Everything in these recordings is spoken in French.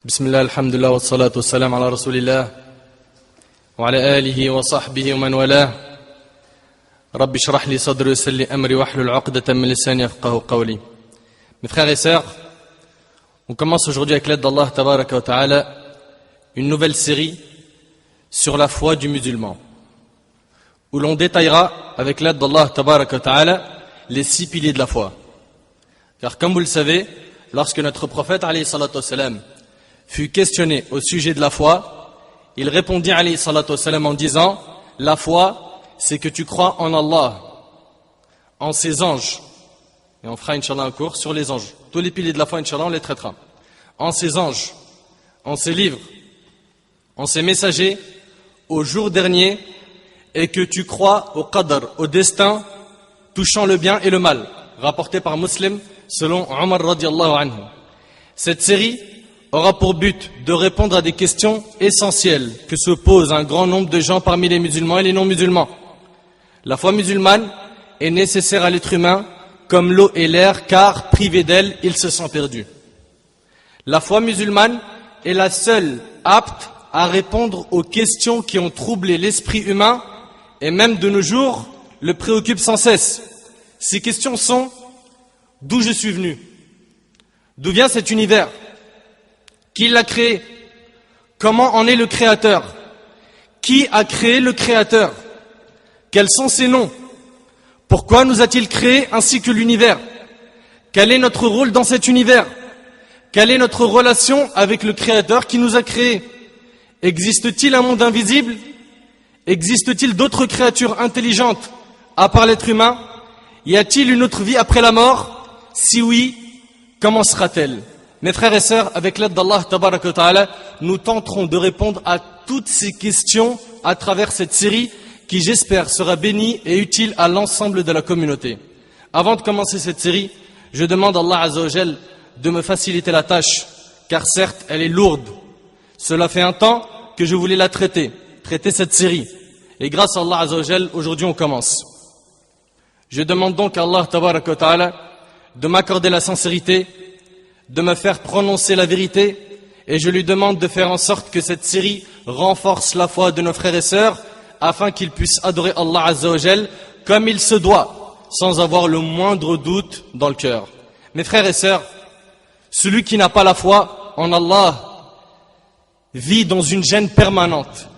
بسم الله الحمد لله والصلاة والسلام على رسول الله وعلى آله وصحبه ومن والاه رب اشرح لي صدري ويسر لي أمري واحلل عقدة من لساني يفقهوا قولي. Mes frères et sœurs, on commence aujourd'hui avec l'aide d'Allah Tabaraka wa Ta'ala une nouvelle série sur la foi du musulman où l'on détaillera avec l'aide d'Allah Tabaraka wa Ta'ala les 6 piliers de la foi. Car comme vous le savez, lorsque notre prophète alayhi salatu wassalam fut questionné au sujet de la foi, il répondit alayhi salatu wassalam en disant: la foi, c'est que tu crois en Allah, en ses anges, et on fera Inch'Allah un cours sur les anges. Tous les piliers de la foi, Inch'Allah, on les traitera. En ses anges, en ses livres, en ses messagers, au jour dernier, et que tu crois au qadr, au destin, touchant le bien et le mal, rapporté par Muslim, selon Omar radiallahu anhu. Cette série aura pour but de répondre à des questions essentielles que se posent un grand nombre de gens parmi les musulmans et les non-musulmans. La foi musulmane est nécessaire à l'être humain comme l'eau et l'air, car privé d'elle, il se sent perdu. La foi musulmane est la seule apte à répondre aux questions qui ont troublé l'esprit humain et même de nos jours le préoccupent sans cesse. Ces questions sont: d'où je suis venu? D'où vient cet univers? Qui l'a créé? Comment en est le créateur? Qui a créé le créateur? Quels sont ses noms? Pourquoi nous a-t-il créé ainsi que l'univers? Quel est notre rôle dans cet univers? Quelle est notre relation avec le créateur qui nous a créés? Existe-t-il un monde invisible? Existe-t-il d'autres créatures intelligentes à part l'être humain? Y a-t-il une autre vie après la mort? Si oui, comment sera-t-elle? Mes frères et sœurs, avec l'aide d'Allah Tabaraka wa Ta'ala, nous tenterons de répondre à toutes ces questions à travers cette série qui, j'espère, sera bénie et utile à l'ensemble de la communauté. Avant de commencer cette série, je demande à Allah Azza wa Jal de me faciliter la tâche, car certes, elle est lourde. Cela fait un temps que je voulais la traiter cette série. Et grâce à Allah Azza wa Jal, aujourd'hui on commence. Je demande donc à Allah Tabaraka wa Ta'ala de m'accorder la sincérité, de me faire prononcer la vérité, et je lui demande de faire en sorte que cette série renforce la foi de nos frères et sœurs afin qu'ils puissent adorer Allah Azza wa Jal comme il se doit, sans avoir le moindre doute dans le cœur. Mes frères et sœurs, celui qui n'a pas la foi en Allah vit dans une gêne permanente,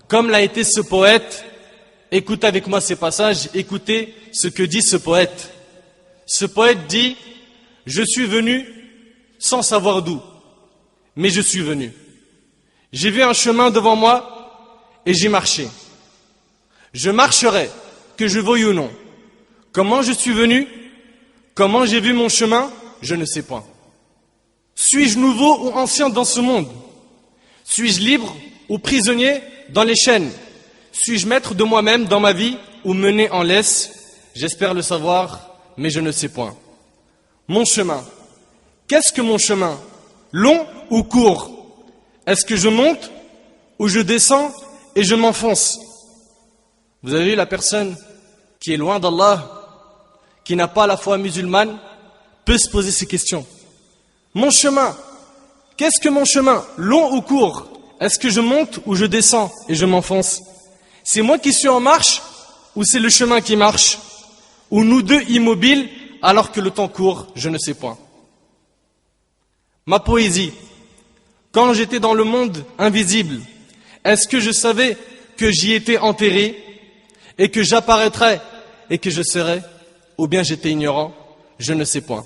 comme l'a été ce poète. Écoutez avec moi ces passages, écoutez ce que dit ce poète. Ce poète dit: je suis venu sans savoir d'où, mais je suis venu. J'ai vu un chemin devant moi et j'ai marché. Je marcherai, que je veuille ou non. Comment je suis venu? Comment j'ai vu mon chemin? Je ne sais point. Suis-je nouveau ou ancien dans ce monde? Suis-je libre ou prisonnier dans les chaînes? Suis-je maître de moi-même dans ma vie ou mené en laisse? J'espère le savoir, mais je ne sais point. Mon chemin. Qu'est-ce que mon chemin? Long ou court? Est-ce que je monte ou je descends et je m'enfonce? Vous avez vu la personne qui est loin d'Allah, qui n'a pas la foi musulmane, peut se poser ces questions. Mon chemin. Qu'est-ce que mon chemin? Long ou court? Est-ce que je monte ou je descends et je m'enfonce? C'est moi qui suis en marche ou c'est le chemin qui marche? Ou nous deux immobiles alors que le temps court? Je ne sais point. Ma poésie. Quand j'étais dans le monde invisible, est-ce que je savais que j'y étais enterré et que j'apparaîtrais et que je serais? Ou bien j'étais ignorant? Je ne sais point.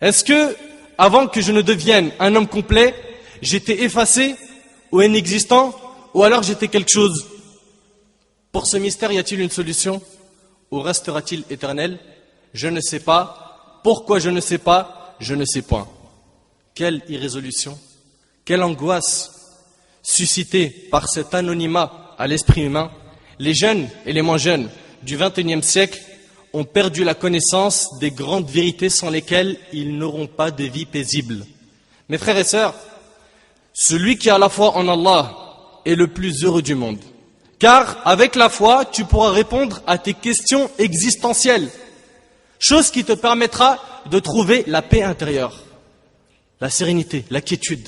Est-ce que, avant que je ne devienne un homme complet, j'étais effacé ou inexistant, ou alors j'étais quelque chose? Pour ce mystère, y a-t-il une solution? Ou restera-t-il éternel? Je ne sais pas. Pourquoi je ne sais pas? Je ne sais point. Quelle irrésolution, quelle angoisse suscitée par cet anonymat à l'esprit humain. Les jeunes et les moins jeunes du XXIe siècle ont perdu la connaissance des grandes vérités sans lesquelles ils n'auront pas de vie paisible. Mes frères et sœurs, celui qui a la foi en Allah est le plus heureux du monde. Car avec la foi, tu pourras répondre à tes questions existentielles, chose qui te permettra de trouver la paix intérieure. la sérénité, la quiétude.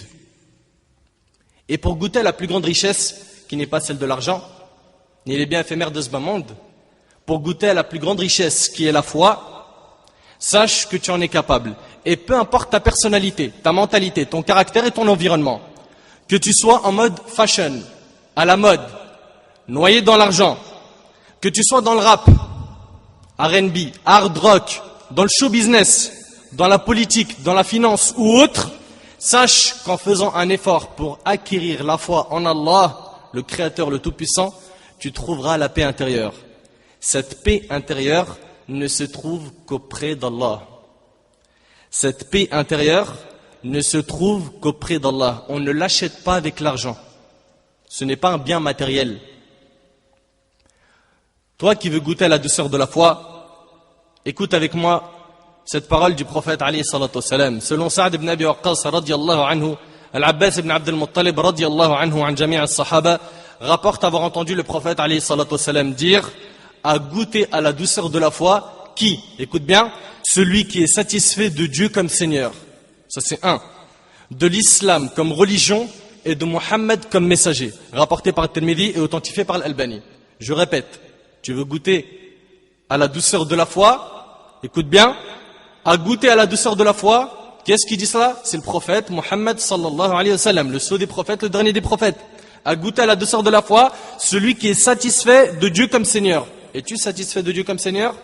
Et pour goûter à la plus grande richesse, qui n'est pas celle de l'argent, ni les biens éphémères de ce bas monde, pour goûter à la plus grande richesse, qui est la foi, sache que tu en es capable. Et peu importe ta personnalité, ta mentalité, ton caractère et ton environnement, que tu sois en mode fashion, à la mode, noyé dans l'argent, que tu sois dans le rap, R&B, hard rock, dans le show business, dans la politique, dans la finance ou autre, sache qu'en faisant un effort pour acquérir la foi en Allah, le Créateur, le Tout-Puissant, tu trouveras la paix intérieure. Cette paix intérieure ne se trouve qu'auprès d'Allah. Cette paix intérieure ne se trouve qu'auprès d'Allah. On ne l'achète pas avec l'argent. Ce n'est pas un bien matériel. Toi qui veux goûter à la douceur de la foi, écoute avec moi cette parole du prophète alayhi salatu wassalam. Selon Sa'd ibn Abi Waqqas radiyallahu anhu, Al-Abbas ibn Abd al-Muttalib radiyallahu anhu an jami' al-Sahaba rapporte avoir entendu le prophète alayhi salatu wassalam dire à goûter à la douceur de la foi qui, écoute bien, celui qui est satisfait de Dieu comme Seigneur. Ça c'est un. De l'islam comme religion et de Mohammed comme messager. Rapporté par Tirmidhi et authentifié par l'Albani. Je répète, tu veux goûter à la douceur de la foi? Écoute bien, à goûter à la douceur de la foi. Qu'est-ce qui dit cela? C'est le prophète Mohammed sallallahu alayhi wa sallam, le sceau des prophètes, le dernier des prophètes. À goûter à la douceur de la foi, celui qui est satisfait de Dieu comme Seigneur. Es-tu satisfait de Dieu comme Seigneur?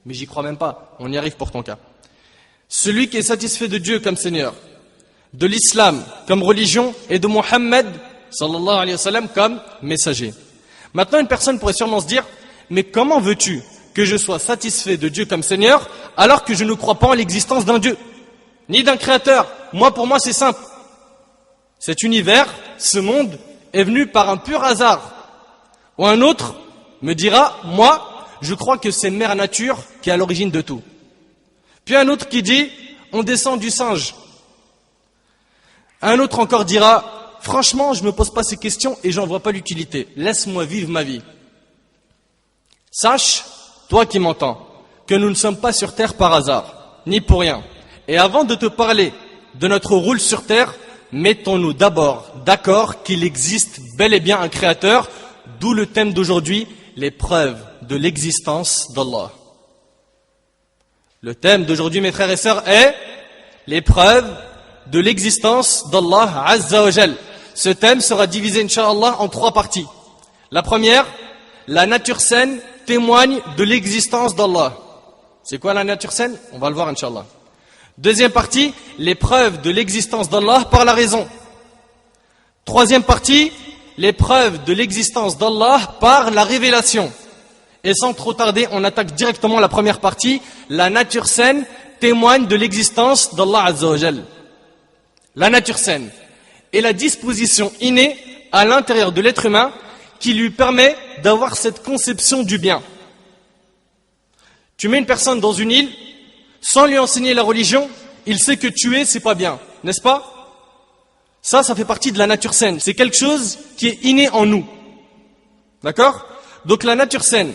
Mais j'y crois même pas, on y arrive pour ton cas. Celui qui est satisfait de Dieu comme Seigneur, de l'islam comme religion et de Mohammed sallallahu alayhi wa sallam comme messager. Maintenant une personne pourrait sûrement se dire, mais comment veux-tu que je sois satisfait de Dieu comme Seigneur alors que je ne crois pas en l'existence d'un Dieu ni d'un créateur? Pour moi c'est simple. Cet univers, ce monde, est venu par un pur hasard. Ou un autre me dira, moi, je crois que c'est Mère Nature qui est à l'origine de tout. Puis un autre qui dit, on descend du singe. Un autre encore dira, franchement, je ne me pose pas ces questions et j'en vois pas l'utilité. Laisse-moi vivre ma vie. Sache, toi qui m'entends, que nous ne sommes pas sur terre par hasard, ni pour rien. Et avant de te parler de notre rôle sur terre, mettons-nous d'abord d'accord qu'il existe bel et bien un créateur, d'où le thème d'aujourd'hui, les preuves de l'existence d'Allah. Le thème d'aujourd'hui, mes frères et sœurs, est les preuves de l'existence d'Allah Azza wa Jal. Ce thème sera divisé, Inch'Allah, en 3 parties. La première, la nature saine témoigne de l'existence d'Allah. C'est quoi la nature saine? On va le voir, Inch'Allah. Deuxième partie, les preuves de l'existence d'Allah par la raison. Troisième partie, les preuves de l'existence d'Allah par la révélation. Et sans trop tarder, on attaque directement la première partie. La nature saine témoigne de l'existence d'Allah Azza wa Jal. La nature saine est la disposition innée à l'intérieur de l'être humain qui lui permet d'avoir cette conception du bien. Tu mets une personne dans une île, sans lui enseigner la religion, il sait que tuer, c'est pas bien, n'est-ce pas? Ça fait partie de la nature saine. C'est quelque chose qui est inné en nous. D'accord? Donc la nature saine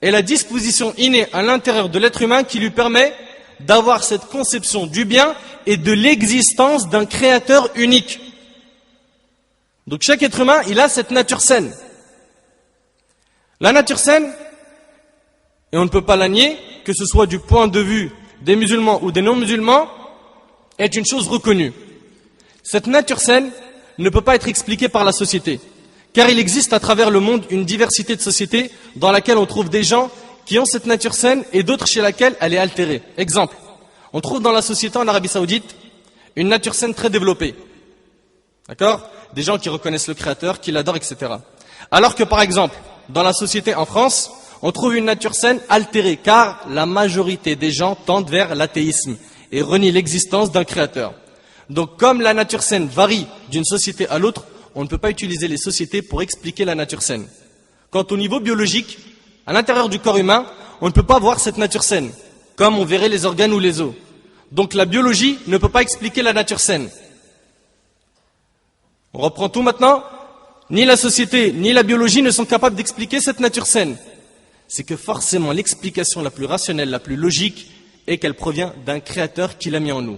est la disposition innée à l'intérieur de l'être humain qui lui permet d'avoir cette conception du bien et de l'existence d'un créateur unique. Donc chaque être humain, il a cette nature saine. La nature saine, et on ne peut pas la nier, que ce soit du point de vue des musulmans ou des non-musulmans, est une chose reconnue. Cette nature saine ne peut pas être expliquée par la société, car il existe à travers le monde une diversité de sociétés dans laquelle on trouve des gens qui ont cette nature saine et d'autres chez laquelle elle est altérée. Exemple, on trouve dans la société en Arabie Saoudite une nature saine très développée. D'accord? Des gens qui reconnaissent le Créateur, qui l'adorent, etc. Alors que par exemple, dans la société en France, on trouve une nature saine altérée, car la majorité des gens tendent vers l'athéisme et renient l'existence d'un créateur. Donc comme la nature saine varie d'une société à l'autre, on ne peut pas utiliser les sociétés pour expliquer la nature saine. Quant au niveau biologique, à l'intérieur du corps humain, on ne peut pas voir cette nature saine, comme on verrait les organes ou les os. Donc la biologie ne peut pas expliquer la nature saine. On reprend tout maintenant. Ni la société, ni la biologie ne sont capables d'expliquer cette nature saine. C'est que forcément l'explication la plus rationnelle, la plus logique, est qu'elle provient d'un créateur qui l'a mis en nous.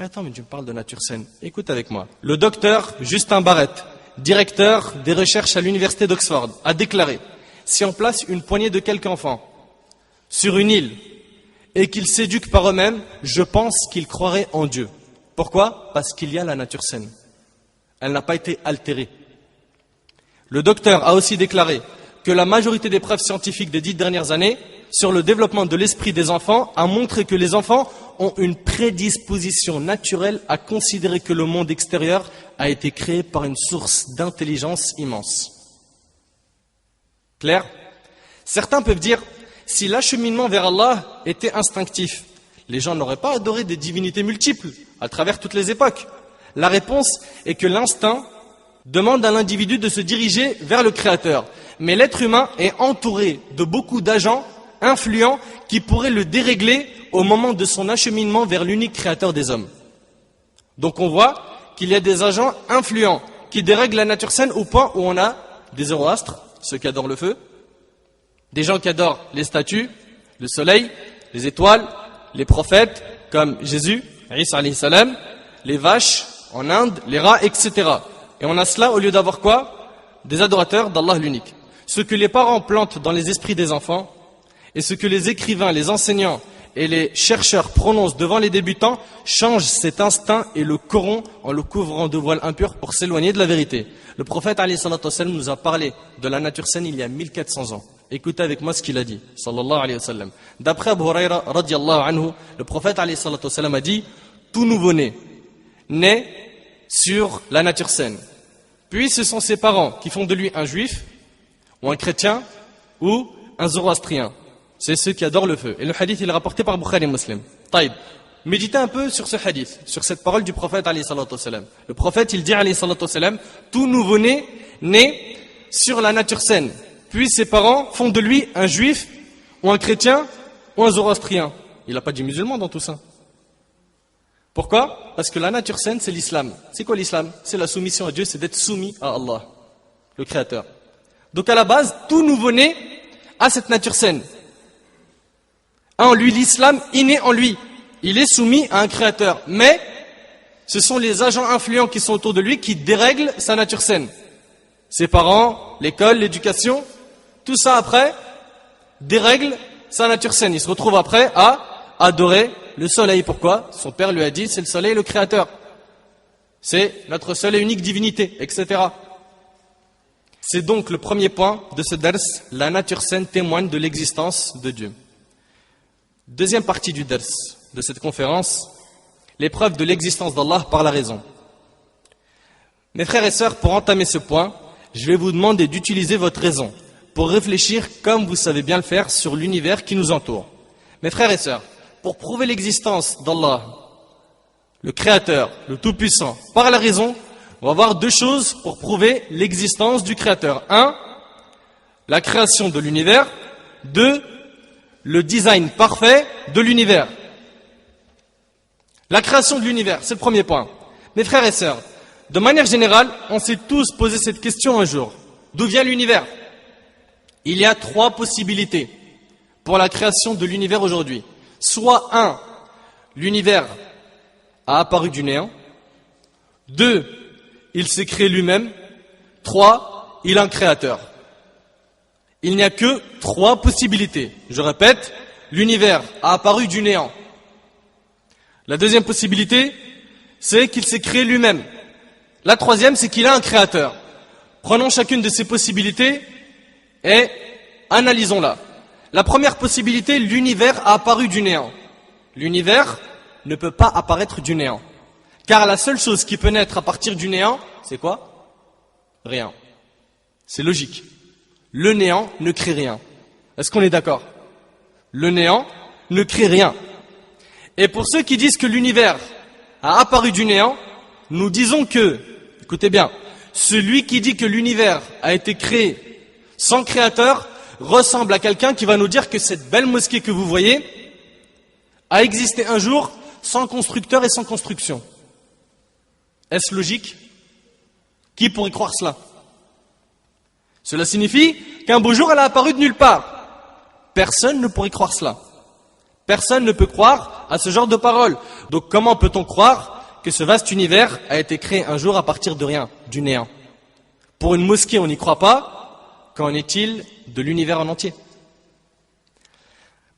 Mais attends, mais tu me parles de nature saine. Écoute avec moi. Le docteur Justin Barrett, directeur des recherches à l'université d'Oxford, a déclaré: si on place une poignée de quelques enfants sur une île et qu'ils s'éduquent par eux-mêmes, je pense qu'ils croiraient en Dieu. Pourquoi? Parce qu'il y a la nature saine. Elle n'a pas été altérée. Le docteur a aussi déclaré que la majorité des preuves scientifiques des 10 dernières années sur le développement de l'esprit des enfants a montré que les enfants ont une prédisposition naturelle à considérer que le monde extérieur a été créé par une source d'intelligence immense. Clair? Certains peuvent dire, si l'acheminement vers Allah était instinctif, les gens n'auraient pas adoré des divinités multiples à travers toutes les époques. La réponse est que l'instinct demande à l'individu de se diriger vers le Créateur. Mais l'être humain est entouré de beaucoup d'agents influents qui pourraient le dérégler au moment de son acheminement vers l'unique Créateur des hommes. Donc on voit qu'il y a des agents influents qui dérèglent la nature saine au point où on a des zoroastres, ceux qui adorent le feu, des gens qui adorent les statues, le soleil, les étoiles, les prophètes comme Jésus, Isa alayhi salam, les vaches en Inde, les rats, etc. Et on a cela au lieu d'avoir quoi? Des adorateurs d'Allah l'unique. Ce que les parents plantent dans les esprits des enfants et ce que les écrivains, les enseignants et les chercheurs prononcent devant les débutants change cet instinct et le corrompt en le couvrant de voiles impurs pour s'éloigner de la vérité. Le prophète alayhi salatu wassalam nous a parlé de la nature saine il y a 1400 ans. Écoutez avec moi ce qu'il a dit, sallallahu alayhi wa sallam. D'après Abu Huraira radiyallahu anhu, le prophète alayhi salatu wassalam a dit: tout nouveau-né naît sur la nature saine. Puis ce sont ses parents qui font de lui un juif, ou un chrétien, ou un zoroastrien. C'est ceux qui adorent le feu. Et le hadith, il est rapporté par Bukhari et Muslim. Taïb. Méditez un peu sur ce hadith, sur cette parole du prophète alayhi salatu wassalam. Le prophète, il dit alayhi salatu wassalam: tout nouveau-né naît sur la nature saine. Puis ses parents font de lui un juif, ou un chrétien, ou un zoroastrien. Il n'a pas dit musulman dans tout ça. Pourquoi? Parce que la nature saine, c'est l'islam. C'est quoi l'islam? C'est la soumission à Dieu, c'est d'être soumis à Allah, le Créateur. Donc à la base, tout nouveau-né a cette nature saine. En lui, l'islam inné en lui. Il est soumis à un Créateur. Mais ce sont les agents influents qui sont autour de lui qui dérèglent sa nature saine. Ses parents, l'école, l'éducation, tout ça après dérègle sa nature saine. Il se retrouve après à adorer le soleil. Pourquoi? Son père lui a dit: c'est le soleil le Créateur. C'est notre seule et unique divinité, etc. C'est donc le premier point de ce ders. La nature saine témoigne de l'existence de Dieu. Deuxième partie du ders de cette conférence, l'épreuve de l'existence d'Allah par la raison. Mes frères et sœurs, pour entamer ce point, je vais vous demander d'utiliser votre raison pour réfléchir comme vous savez bien le faire sur l'univers qui nous entoure. Mes frères et sœurs, pour prouver l'existence d'Allah, le Créateur, le Tout-Puissant, par la raison, on va voir deux choses pour prouver l'existence du Créateur. 1, la création de l'univers. 2, le design parfait de l'univers. La création de l'univers, c'est le premier point. Mes frères et sœurs, de manière générale, on s'est tous posé cette question un jour. D'où vient l'univers? Il y a 3 possibilités pour la création de l'univers aujourd'hui. Soit 1, l'univers a apparu du néant. 2, il s'est créé lui-même. 3, il a un créateur. Il n'y a que 3 possibilités. Je répète, l'univers a apparu du néant. La deuxième possibilité, c'est qu'il s'est créé lui-même. La troisième, c'est qu'il a un créateur. Prenons chacune de ces possibilités et analysons-la. La première possibilité, l'univers a apparu du néant. L'univers ne peut pas apparaître du néant. Car la seule chose qui peut naître à partir du néant, c'est quoi? Rien. C'est logique. Le néant ne crée rien. Est-ce qu'on est d'accord? Le néant ne crée rien. Et pour ceux qui disent que l'univers a apparu du néant, nous disons que, écoutez bien, celui qui dit que l'univers a été créé sans créateur ressemble à quelqu'un qui va nous dire que cette belle mosquée que vous voyez a existé un jour sans constructeur et sans construction. Est-ce logique? Qui pourrait croire cela? Cela signifie qu'un beau jour elle a apparu de nulle part. Personne ne pourrait croire cela. Personne ne peut croire à ce genre de paroles. Donc comment peut-on croire que ce vaste univers a été créé un jour à partir de rien, du néant? Pour une mosquée, on n'y croit pas. Qu'en est-il de l'univers en entier?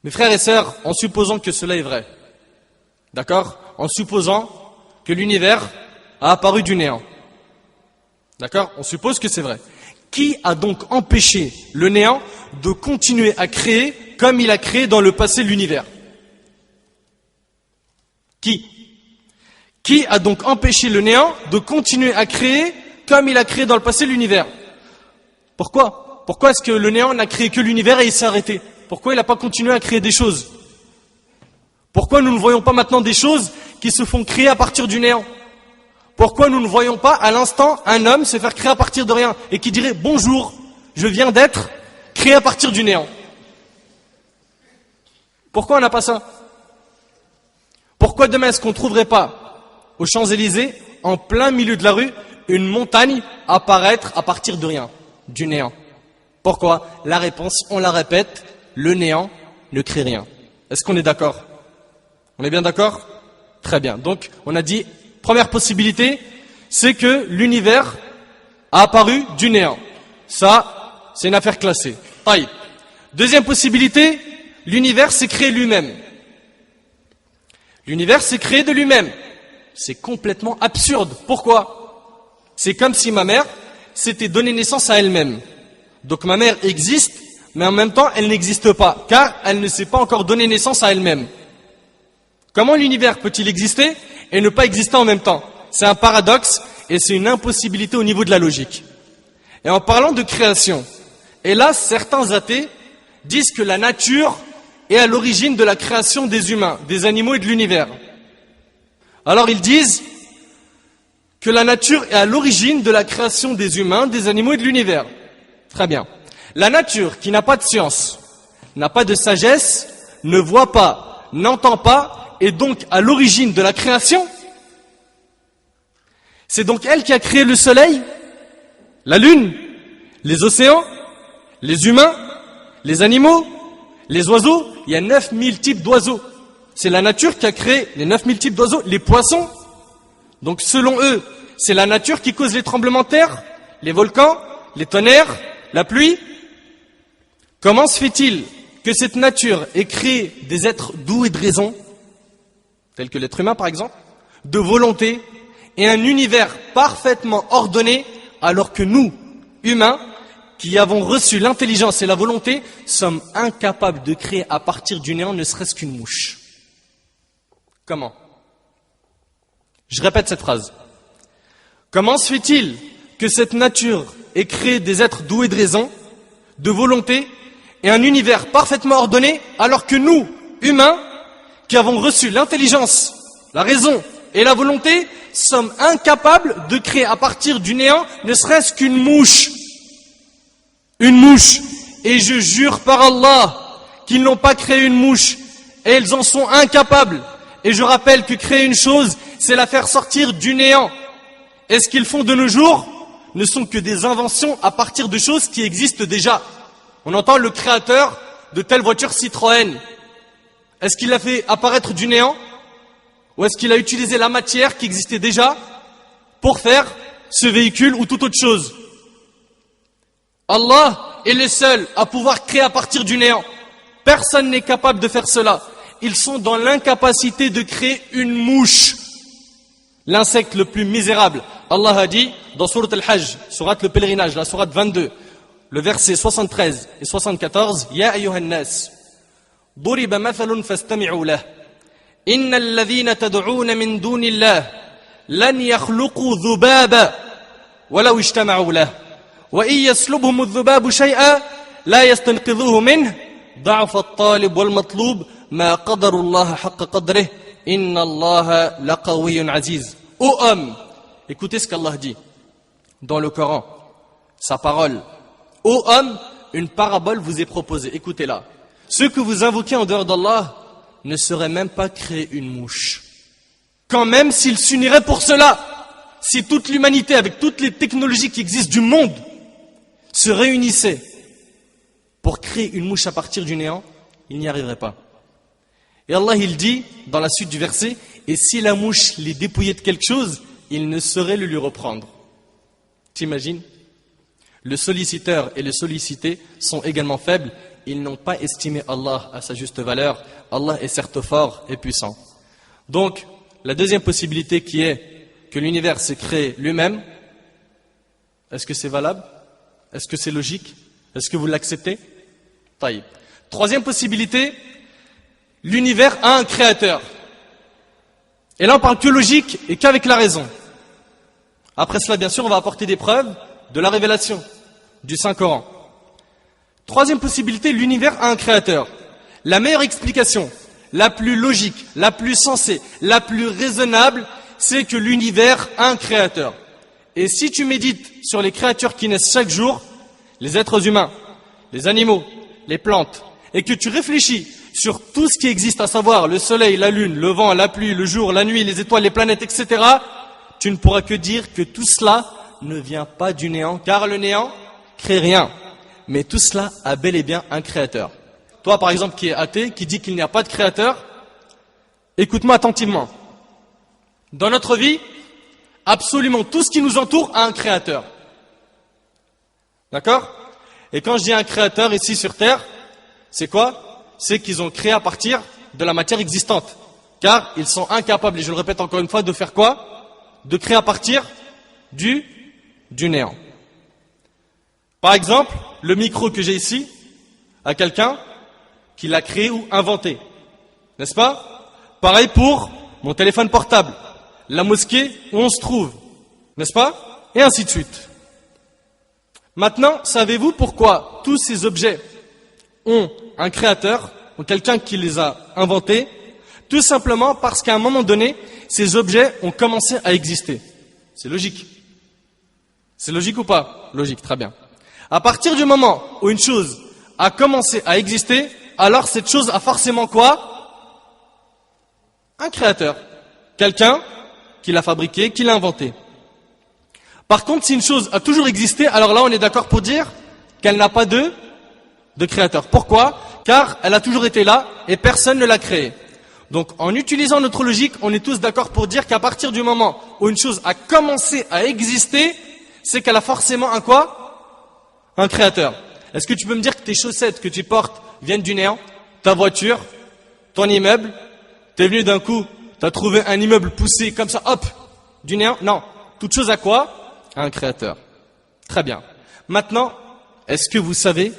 Mes frères et sœurs, en supposant que cela est vrai, d'accord? En supposant que l'univers a apparu du néant, d'accord? On suppose que c'est vrai. Qui a donc empêché le néant de continuer à créer comme il a créé dans le passé l'univers? Qui a donc empêché le néant de continuer à créer comme il a créé dans le passé l'univers? Pourquoi? Pourquoi est-ce que le néant n'a créé que l'univers et il s'est arrêté? Pourquoi il n'a pas continué à créer des choses? Pourquoi nous ne voyons pas maintenant des choses qui se font créer à partir du néant? Pourquoi nous ne voyons pas à l'instant un homme se faire créer à partir de rien et qui dirait bonjour, je viens d'être créé à partir du néant? Pourquoi on n'a pas ça? Pourquoi demain est-ce qu'on ne trouverait pas aux Champs-Élysées, en plein milieu de la rue, une montagne apparaître à partir de rien, du néant? Pourquoi? La réponse, on la répète, le néant ne crée rien. Est-ce qu'on est d'accord? On est bien d'accord? Très bien. Donc, on a dit, première possibilité, c'est que l'univers a apparu du néant. Ça, c'est une affaire classée. Taïb. Deuxième possibilité, l'univers s'est créé lui-même. L'univers s'est créé de lui-même. C'est complètement absurde. Pourquoi? C'est comme si ma mère s'était donné naissance à elle-même. Donc ma mère existe, mais en même temps, elle n'existe pas, car elle ne s'est pas encore donné naissance à elle-même. Comment l'univers peut-il exister et ne pas exister en même temps? C'est un paradoxe et c'est une impossibilité au niveau de la logique. Et en parlant de création, hélas, certains athées disent que la nature est à l'origine de la création des humains, des animaux et de l'univers. Alors ils disent que la nature est à l'origine de la création des humains, des animaux et de l'univers. Très bien. La nature, qui n'a pas de science, n'a pas de sagesse, ne voit pas, n'entend pas, est donc à l'origine de la création. C'est donc elle qui a créé le soleil, la lune, les océans, les humains, les animaux, les oiseaux. Il y a 9000 types d'oiseaux. C'est la nature qui a créé les 9000 types d'oiseaux, les poissons. Donc selon eux, c'est la nature qui cause les tremblements de terre, les volcans, les tonnerres, la pluie. Comment se fait-il que cette nature ait créé des êtres doués de raison, tels que l'être humain par exemple, de volonté, et un univers parfaitement ordonné, alors que nous, humains, qui avons reçu l'intelligence et la volonté, sommes incapables de créer à partir du néant ne serait-ce qu'une mouche? Comment? Je répète cette phrase. Comment se fait-il que cette nature ait créé des êtres doués de raison, de volonté, et un univers parfaitement ordonné, alors que nous, humains, qui avons reçu l'intelligence, la raison et la volonté, sommes incapables de créer à partir du néant ne serait-ce qu'une mouche? Une mouche. Et je jure par Allah qu'ils n'ont pas créé une mouche, et ils en sont incapables. Et je rappelle que créer une chose, c'est la faire sortir du néant. Et ce qu'ils font de nos jours ne sont que des inventions à partir de choses qui existent déjà. On entend le créateur de telle voiture Citroën. Est-ce qu'il l'a fait apparaître du néant? Ou est-ce qu'il a utilisé la matière qui existait déjà pour faire ce véhicule ou toute autre chose? Allah est le seul à pouvoir créer à partir du néant. Personne n'est capable de faire cela. Ils sont dans l'incapacité de créer une mouche, l'insecte le plus misérable. Allah a dit dans sourate Al-Hajj, sourate le pèlerinage, la sourate 22, le verset 73 et 74, Ya ayyuhan nas, duriba mathalun fastami'u lah, innal ladhina tad'una min dunillah, lan yakhluqu dhubaba, walau ijtama'u lah, wa in yaslubhum adh-dhubabu shay'an, la yastanqidhuhu minhu, ضعف الطالب والمطلوب ما قدر الله حق قدره إن الله لقوي عزيز. Ô homme, écoutez ce qu'Allah dit dans le Coran, sa parole. Ô homme, une parabole vous est proposée, écoutez-la. Ceux que vous invoquez en dehors d'Allah ne sauraient même pas créer une mouche. Quand même s'ils s'uniraient pour cela, si toute l'humanité avec toutes les technologies qui existent du monde se réunissait pour créer une mouche à partir du néant, il n'y arriverait pas. Et Allah il dit dans la suite du verset, et si la mouche les dépouillait de quelque chose, il ne saurait le lui reprendre. T'imagines? Le solliciteur et le sollicité sont également faibles, ils n'ont pas estimé Allah à sa juste valeur. Allah est certes fort et puissant. Donc, la deuxième possibilité qui est que l'univers s'est créé lui-même, est-ce que c'est valable? Est-ce que c'est logique? Est-ce que vous l'acceptez? Taïb. Troisième possibilité, l'univers a un créateur. Et là on parle que logique et qu'avec la raison. Après cela, bien sûr, on va apporter des preuves de la révélation du Saint-Coran. Troisième possibilité, l'univers a un créateur. La meilleure explication, la plus logique, la plus sensée, la plus raisonnable, c'est que l'univers a un créateur. Et si tu médites sur les créatures qui naissent chaque jour, les êtres humains, les animaux, les plantes, et que tu réfléchis sur tout ce qui existe, à savoir le soleil, la lune, le vent, la pluie, le jour, la nuit, les étoiles, les planètes, etc., tu ne pourras que dire que tout cela ne vient pas du néant, car le néant crée rien. Mais tout cela a bel et bien un créateur. Toi, par exemple, qui es athée, qui dit qu'il n'y a pas de créateur, écoute-moi attentivement. Dans notre vie, absolument tout ce qui nous entoure a un créateur. D'accord? Et quand je dis un créateur ici sur Terre, c'est quoi? C'est qu'ils ont créé à partir de la matière existante. Car ils sont incapables, et je le répète encore une fois, de faire quoi? De créer à partir du néant. Par exemple, le micro que j'ai ici, à quelqu'un qui l'a créé ou inventé. N'est-ce pas? Pareil pour mon téléphone portable, la mosquée où on se trouve. N'est-ce pas? Et ainsi de suite. Maintenant, savez-vous pourquoi tous ces objets ont un créateur, ou quelqu'un qui les a inventés? Tout simplement parce qu'à un moment donné, ces objets ont commencé à exister. C'est logique. C'est logique ou pas? Logique, très bien. À partir du moment où une chose a commencé à exister, alors cette chose a forcément quoi? Un créateur. Quelqu'un qui l'a fabriqué, qui l'a inventé. Par contre, si une chose a toujours existé, alors là on est d'accord pour dire qu'elle n'a pas de créateur. Pourquoi? Car elle a toujours été là et personne ne l'a créée. Donc en utilisant notre logique, on est tous d'accord pour dire qu'à partir du moment où une chose a commencé à exister, c'est qu'elle a forcément un quoi? Un créateur. Est-ce que tu peux me dire que tes chaussettes que tu portes viennent du néant? Ta voiture, ton immeuble, t'es venu d'un coup, t'as trouvé un immeuble poussé comme ça, hop, du néant? Non. Toute chose à quoi? À un créateur. Très bien. Maintenant, est-ce que vous savez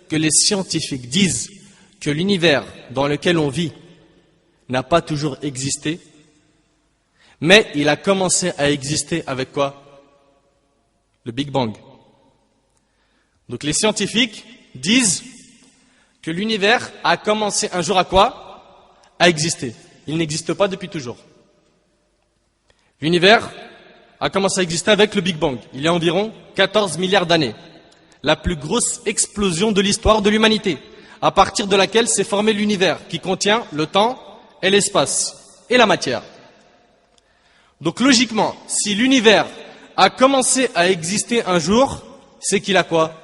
que les scientifiques disent que l'univers dans lequel on vit n'a pas toujours existé, mais il a commencé à exister avec quoi? Le Big Bang. Donc les scientifiques disent que l'univers a commencé un jour à quoi? À exister. Il n'existe pas depuis toujours. L'univers a commencé à exister avec le Big Bang, il y a environ 14 milliards d'années. La plus grosse explosion de l'histoire de l'humanité, à partir de laquelle s'est formé l'univers, qui contient le temps et l'espace, et la matière. Donc logiquement, si l'univers a commencé à exister un jour, c'est qu'il a quoi?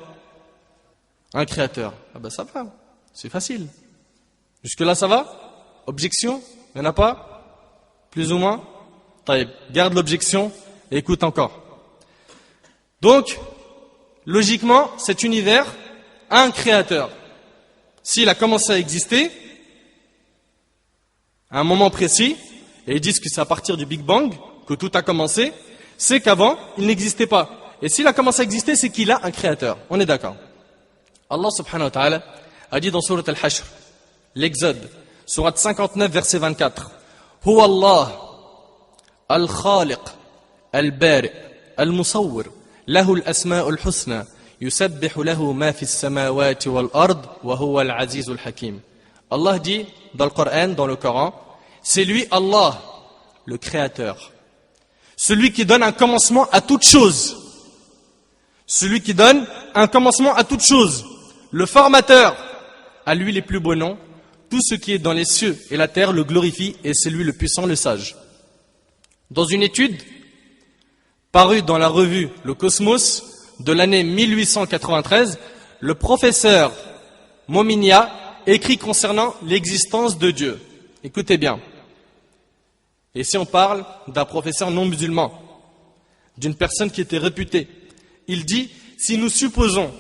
Un créateur. Ah ben ça va, c'est facile. Jusque-là ça va? Objection? Il n'y en a pas? Plus ou moins? Taïb, garde l'objection et écoute encore. Donc, logiquement, cet univers a un créateur. S'il a commencé à exister, à un moment précis, et ils disent que c'est à partir du Big Bang que tout a commencé, c'est qu'avant, il n'existait pas. Et s'il a commencé à exister, c'est qu'il a un créateur. On est d'accord. Allah subhanahu wa ta'ala a dit dans Surat Al-Hashr, l'Exode, Surat 59, verset 24, « Huwa Allah, al-Khaliq, al-Bari, al-Musawwir, lahu al-asma'u al-husna, yusabbihu lahu ma fi as-samawati wal-ard, wa huwa al-aziz al-hakim. » Allah dit dans le Coran, c'est lui Allah, le créateur. Celui qui donne un commencement à toute chose. Celui qui donne un commencement à toute chose. Le formateur, à lui les plus beaux noms. Tout ce qui est dans les cieux et la terre le glorifie et c'est lui le puissant, le sage. Dans une étude parue dans la revue Le Cosmos de l'année 1893, le professeur Mominia écrit concernant l'existence de Dieu. Écoutez bien. Et si on parle d'un professeur non musulman, d'une personne qui était réputée, il dit, si nous supposons,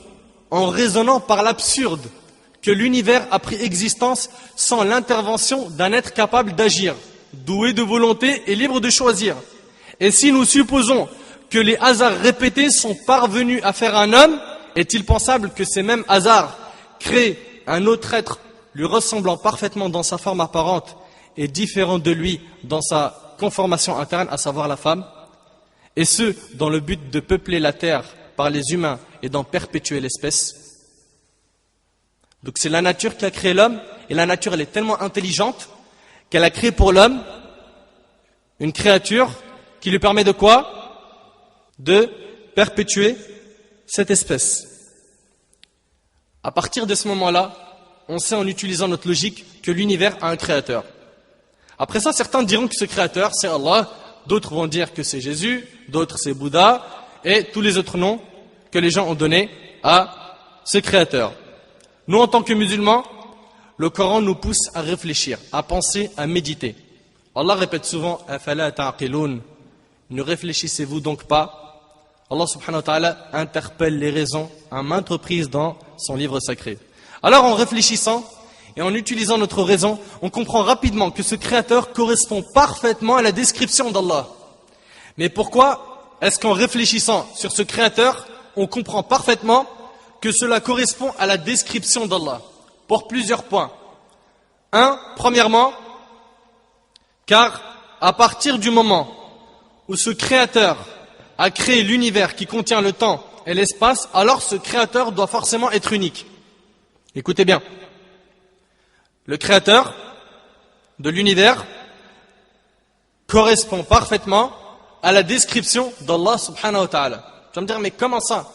en raisonnant par l'absurde, que l'univers a pris existence sans l'intervention d'un être capable d'agir, doué de volonté et libre de choisir, et si nous supposons que les hasards répétés sont parvenus à faire un homme, est-il pensable que ces mêmes hasards créent un autre être lui ressemblant parfaitement dans sa forme apparente et différent de lui dans sa conformation interne, à savoir la femme, et ce, dans le but de peupler la terre par les humains et d'en perpétuer l'espèce. Donc c'est la nature qui a créé l'homme, et la nature elle est tellement intelligente qu'elle a créé pour l'homme une créature qui lui permet de quoi? De perpétuer cette espèce. À partir de ce moment-là, on sait en utilisant notre logique que l'univers a un créateur. Après ça, certains diront que ce créateur c'est Allah, d'autres vont dire que c'est Jésus, d'autres c'est Bouddha, et tous les autres noms que les gens ont donnés à ce créateur. Nous, en tant que musulmans, le Coran nous pousse à réfléchir, à penser, à méditer. Allah répète souvent « Afala ta'qiloun » ne réfléchissez-vous donc pas? Allah subhanahu wa ta'ala interpelle les raisons à maintes reprises dans son livre sacré. Alors en réfléchissant et en utilisant notre raison, on comprend rapidement que ce créateur correspond parfaitement à la description d'Allah. Mais pourquoi est-ce qu'en réfléchissant sur ce créateur, on comprend parfaitement que cela correspond à la description d'Allah? Pour plusieurs points. Premièrement, car à partir du moment où ce créateur a créé l'univers qui contient le temps et l'espace, alors ce créateur doit forcément être unique. Écoutez bien. Le créateur de l'univers correspond parfaitement à la description d'Allah subhanahu wa ta'ala. Tu vas me dire, mais comment ça?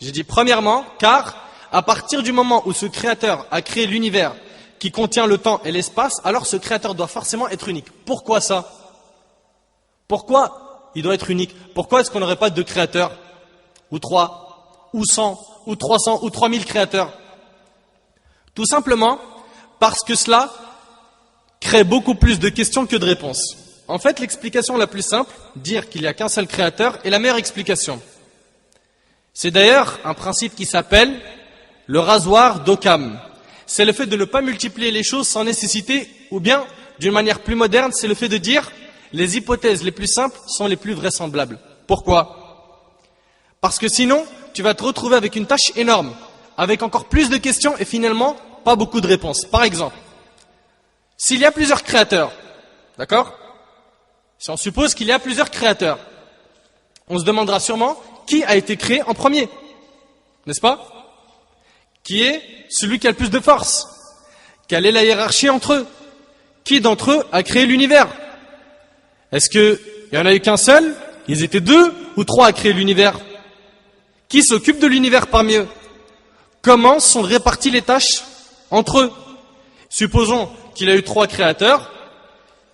J'ai dit premièrement, car à partir du moment où ce créateur a créé l'univers qui contient le temps et l'espace, alors ce créateur doit forcément être unique. Pourquoi ça? Pourquoi il doit être unique? Pourquoi est-ce qu'on n'aurait pas deux créateurs? Ou 3, ou 100, ou 300, ou 3000 créateurs? Tout simplement parce que cela crée beaucoup plus de questions que de réponses. En fait, l'explication la plus simple, dire qu'il n'y a qu'un seul créateur, est la meilleure explication. C'est d'ailleurs un principe qui s'appelle le rasoir d'Occam. C'est le fait de ne pas multiplier les choses sans nécessité, ou bien, d'une manière plus moderne, c'est le fait de dire les hypothèses les plus simples sont les plus vraisemblables. Pourquoi? Parce que sinon, tu vas te retrouver avec une tâche énorme, avec encore plus de questions et finalement, pas beaucoup de réponses. Par exemple, s'il y a plusieurs créateurs, d'accord? Si on suppose qu'il y a plusieurs créateurs, on se demandera sûrement qui a été créé en premier, n'est-ce pas? Qui est celui qui a le plus de force? Quelle est la hiérarchie entre eux? Qui d'entre eux a créé l'univers? Est-ce qu'il n'y en a eu qu'un seul? Ils étaient 2 ou 3 à créer l'univers? Qui s'occupe de l'univers parmi eux? Comment sont réparties les tâches entre eux? Supposons qu'il y a eu 3 créateurs.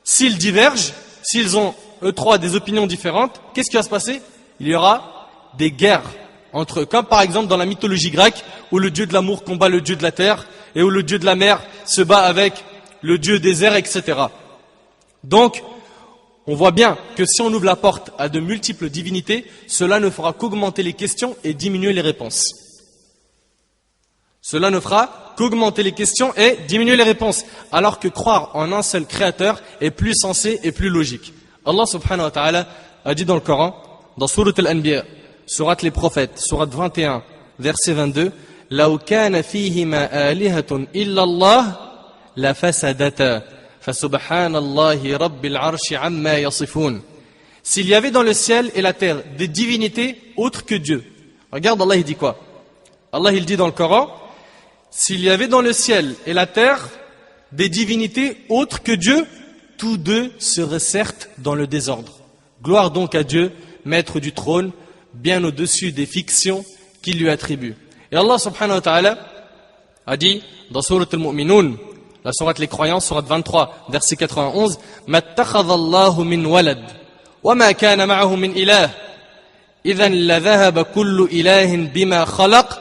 S'ils divergent, s'ils ont eux 3 des opinions différentes, qu'est-ce qui va se passer? Il y aura des guerres entre eux, comme par exemple dans la mythologie grecque, où le dieu de l'amour combat le dieu de la terre, et où le dieu de la mer se bat avec le dieu des airs, etc. Donc, on voit bien que si on ouvre la porte à de multiples divinités, cela ne fera qu'augmenter les questions et diminuer les réponses. Cela ne fera qu'augmenter les questions et diminuer les réponses, alors que croire en un seul créateur est plus sensé et plus logique. Allah subhanahu wa ta'ala a dit dans le Coran, dans Surat Al-Anbiya, Surat les prophètes, Surat 21, verset 22, « لَوْ كَانَ فِيهِمَا آلِهَةٌ إِلَّا اللَّهِ لَفَسَدَتَا فَسُبْحَانَ اللَّهِ رَبِّ الْعَرْشِ عَمَّا يَصِفُونَ » S'il y avait dans le ciel et la terre des divinités autres que Dieu. Regarde, Allah il dit quoi? Allah il dit dans le Coran, s'il y avait dans le ciel et la terre des divinités autres que Dieu, tous deux seraient certes dans le désordre. Gloire donc à Dieu, maître du trône, bien au-dessus des fictions qu'il lui attribue. Et Allah subhanahu wa ta'ala a dit dans Surat Al-Mu'minun, la Surat les croyants, Surat 23, verset 91, « Mattakhadallahu min walad, wa ma kana ma'ahu min ilah, idhan la dhahaba kullu ilahin bima khalaq,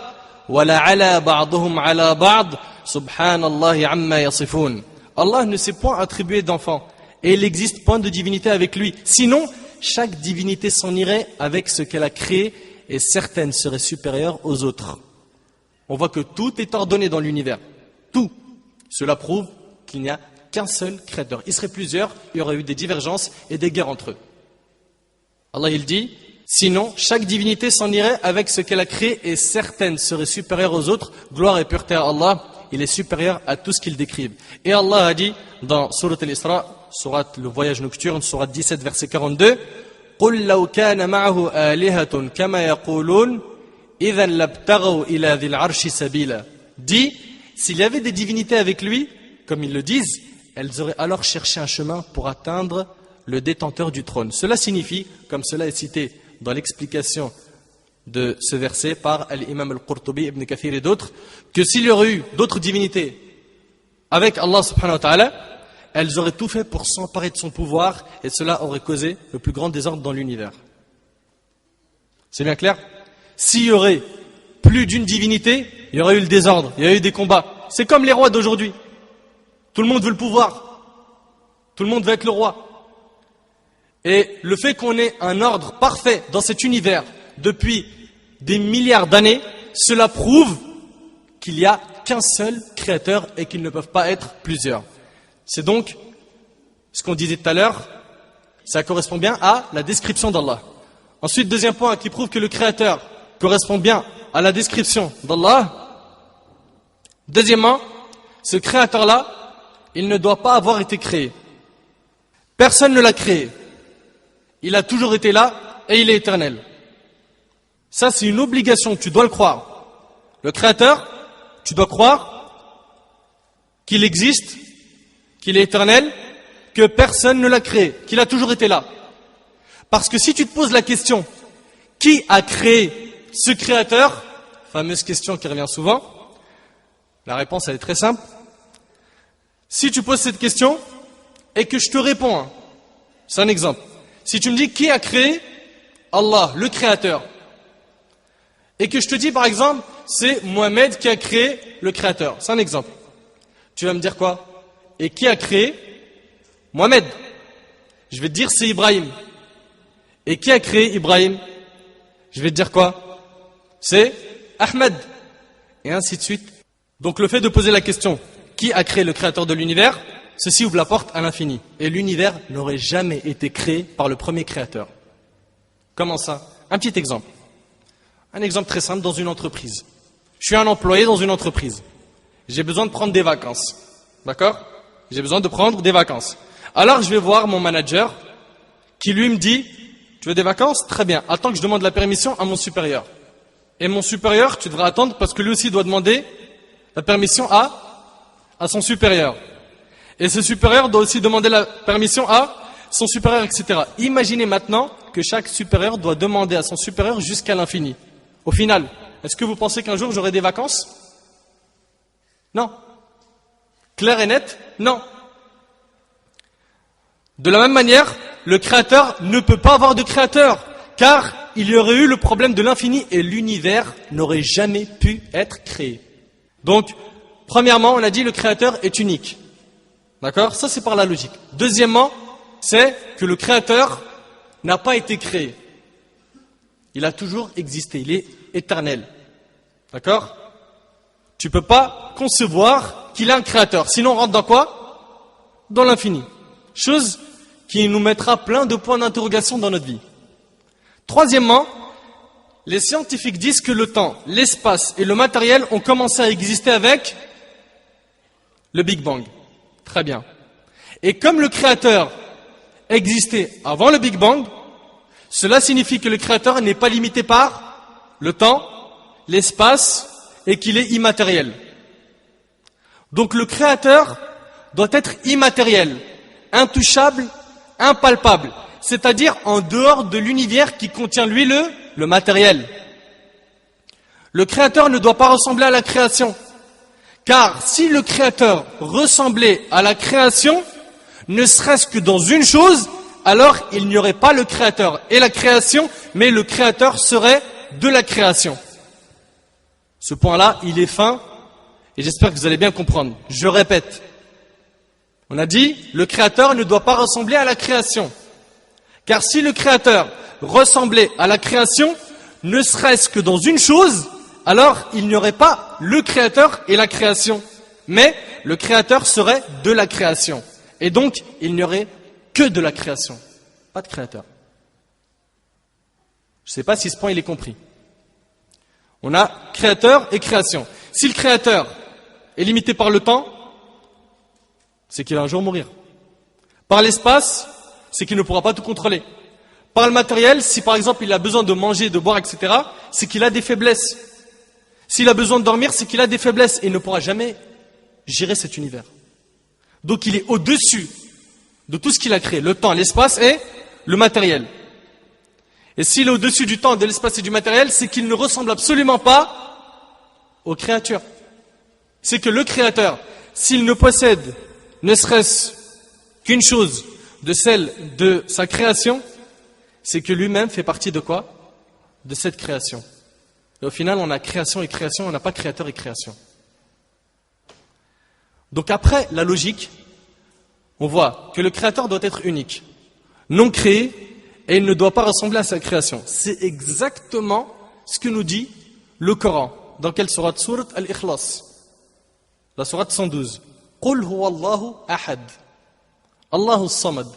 wa la ala ba'duhum ala ba'd, subhanallahi amma yasifun. » Allah ne s'est point attribué d'enfant et il n'existe point de divinité avec lui. Sinon, chaque divinité s'en irait avec ce qu'elle a créé et certaines seraient supérieures aux autres. On voit que tout est ordonné dans l'univers. Tout. Cela prouve qu'il n'y a qu'un seul créateur. Il serait plusieurs, il y aurait eu des divergences et des guerres entre eux. Allah il dit, sinon chaque divinité s'en irait avec ce qu'elle a créé et certaines seraient supérieures aux autres. Gloire et pureté à Allah, il est supérieur à tout ce qu'il décrive. Et Allah a dit dans Surat al-Isra, Surat le voyage nocturne, Surat 17 verset 42, قُلْ لَوْ كَانَ مَعَهُ آلِهَةٌ كَمَا يَقُولُونَ إِذًا لَابْتَغَوْا إِلَى ذِي الْعَرْشِ سَبِيلًا. Dit, s'il y avait des divinités avec lui, comme ils le disent, elles auraient alors cherché un chemin pour atteindre le détenteur du trône. Cela signifie, comme cela est cité dans l'explication de ce verset par l'imam al-Qurtubi, Ibn Kathir et d'autres, que s'il y aurait eu d'autres divinités avec Allah subhanahu wa ta'ala, elles auraient tout fait pour s'emparer de son pouvoir et cela aurait causé le plus grand désordre dans l'univers. C'est bien clair? S'il y aurait plus d'une divinité, il y aurait eu le désordre, il y aurait eu des combats. C'est comme les rois d'aujourd'hui. Tout le monde veut le pouvoir. Tout le monde veut être le roi. Et le fait qu'on ait un ordre parfait dans cet univers depuis des milliards d'années, cela prouve qu'il n'y a qu'un seul créateur et qu'ils ne peuvent pas être plusieurs. C'est donc ce qu'on disait tout à l'heure, ça correspond bien à la description d'Allah. Ensuite, deuxième point qui prouve que le créateur correspond bien à la description d'Allah. Deuxièmement, ce créateur-là, il ne doit pas avoir été créé. Personne ne l'a créé. Il a toujours été là et il est éternel. Ça, c'est une obligation, tu dois le croire. Le créateur, tu dois croire qu'il existe, qu'il est éternel, que personne ne l'a créé, qu'il a toujours été là. Parce que si tu te poses la question, qui a créé ce créateur, fameuse question qui revient souvent, la réponse elle est très simple. Si tu poses cette question et que je te réponds, c'est un exemple. Si tu me dis qui a créé Allah, le créateur, et que je te dis par exemple, c'est Mohamed qui a créé le créateur, c'est un exemple. Tu vas me dire quoi? Et qui a créé Mohamed? Je vais te dire c'est Ibrahim. Et qui a créé Ibrahim? Je vais te dire quoi? C'est Ahmed. Et ainsi de suite. Donc le fait de poser la question, qui a créé le créateur de l'univers? Ceci ouvre la porte à l'infini. Et l'univers n'aurait jamais été créé par le premier créateur. Comment ça? Un petit exemple. Un exemple très simple dans une entreprise. Je suis un employé dans une entreprise. J'ai besoin de prendre des vacances. D'accord? J'ai besoin de prendre des vacances. Alors je vais voir mon manager qui lui me dit, tu veux des vacances? Très bien. Attends que je demande la permission à mon supérieur. Et mon supérieur, tu devras attendre parce que lui aussi doit demander la permission à son supérieur. Et ce supérieur doit aussi demander la permission à son supérieur, etc. Imaginez maintenant que chaque supérieur doit demander à son supérieur jusqu'à l'infini. Au final, est-ce que vous pensez qu'un jour j'aurai des vacances? Non. Clair et net? Non. De la même manière, le créateur ne peut pas avoir de créateur, car il y aurait eu le problème de l'infini et l'univers n'aurait jamais pu être créé. Donc, premièrement, on a dit le créateur est unique. D'accord? Ça, c'est par la logique. Deuxièmement, c'est que le créateur n'a pas été créé. Il a toujours existé. Il est éternel. D'accord? Tu ne peux pas concevoir qu'il a un créateur. Sinon, on rentre dans quoi? Dans l'infini. Chose qui nous mettra plein de points d'interrogation dans notre vie. Troisièmement, les scientifiques disent que le temps, l'espace et le matériel ont commencé à exister avec le Big Bang. Très bien. Et comme le créateur existait avant le Big Bang, cela signifie que le créateur n'est pas limité par le temps, l'espace et qu'il est immatériel. Donc le créateur doit être immatériel, intouchable, impalpable, c'est-à-dire en dehors de l'univers qui contient lui le matériel. Le créateur ne doit pas ressembler à la création. Car si le créateur ressemblait à la création, ne serait-ce que dans une chose, alors il n'y aurait pas le créateur et la création, mais le créateur serait de la création. Ce point-là, il est fin, et j'espère que vous allez bien comprendre. Je répète, On a dit, le créateur ne doit pas ressembler à la création. Car si le créateur ressemblait à la création, ne serait-ce que dans une chose, alors il n'y aurait pas le créateur et la création. Mais le créateur serait de la création. Et donc, il n'y aurait que de la création. Pas de créateur. Je ne sais pas si ce point il est compris. On a créateur et création. Si le créateur est limité par le temps, c'est qu'il va un jour mourir. Par l'espace, c'est qu'il ne pourra pas tout contrôler. Par le matériel, si par exemple il a besoin de manger, de boire, etc., c'est qu'il a des faiblesses. S'il a besoin de dormir, c'est qu'il a des faiblesses et il ne pourra jamais gérer cet univers. Donc il est au-dessus de tout ce qu'il a créé, le temps, l'espace et le matériel. Et s'il est au-dessus du temps, de l'espace et du matériel, c'est qu'il ne ressemble absolument pas aux créatures. C'est que le créateur, s'il ne possède ne serait-ce qu'une chose de celle de sa création, c'est que lui-même fait partie de quoi? De cette création. Et au final, on a création et création, on n'a pas créateur et création. Donc après la logique, on voit que le créateur doit être unique, non créé, et il ne doit pas ressembler à sa création. C'est exactement ce que nous dit le Coran. Dans quelle sourate? Sourate Al-Ikhlas. La sourate 112. قل هو الله أحد الله الصمد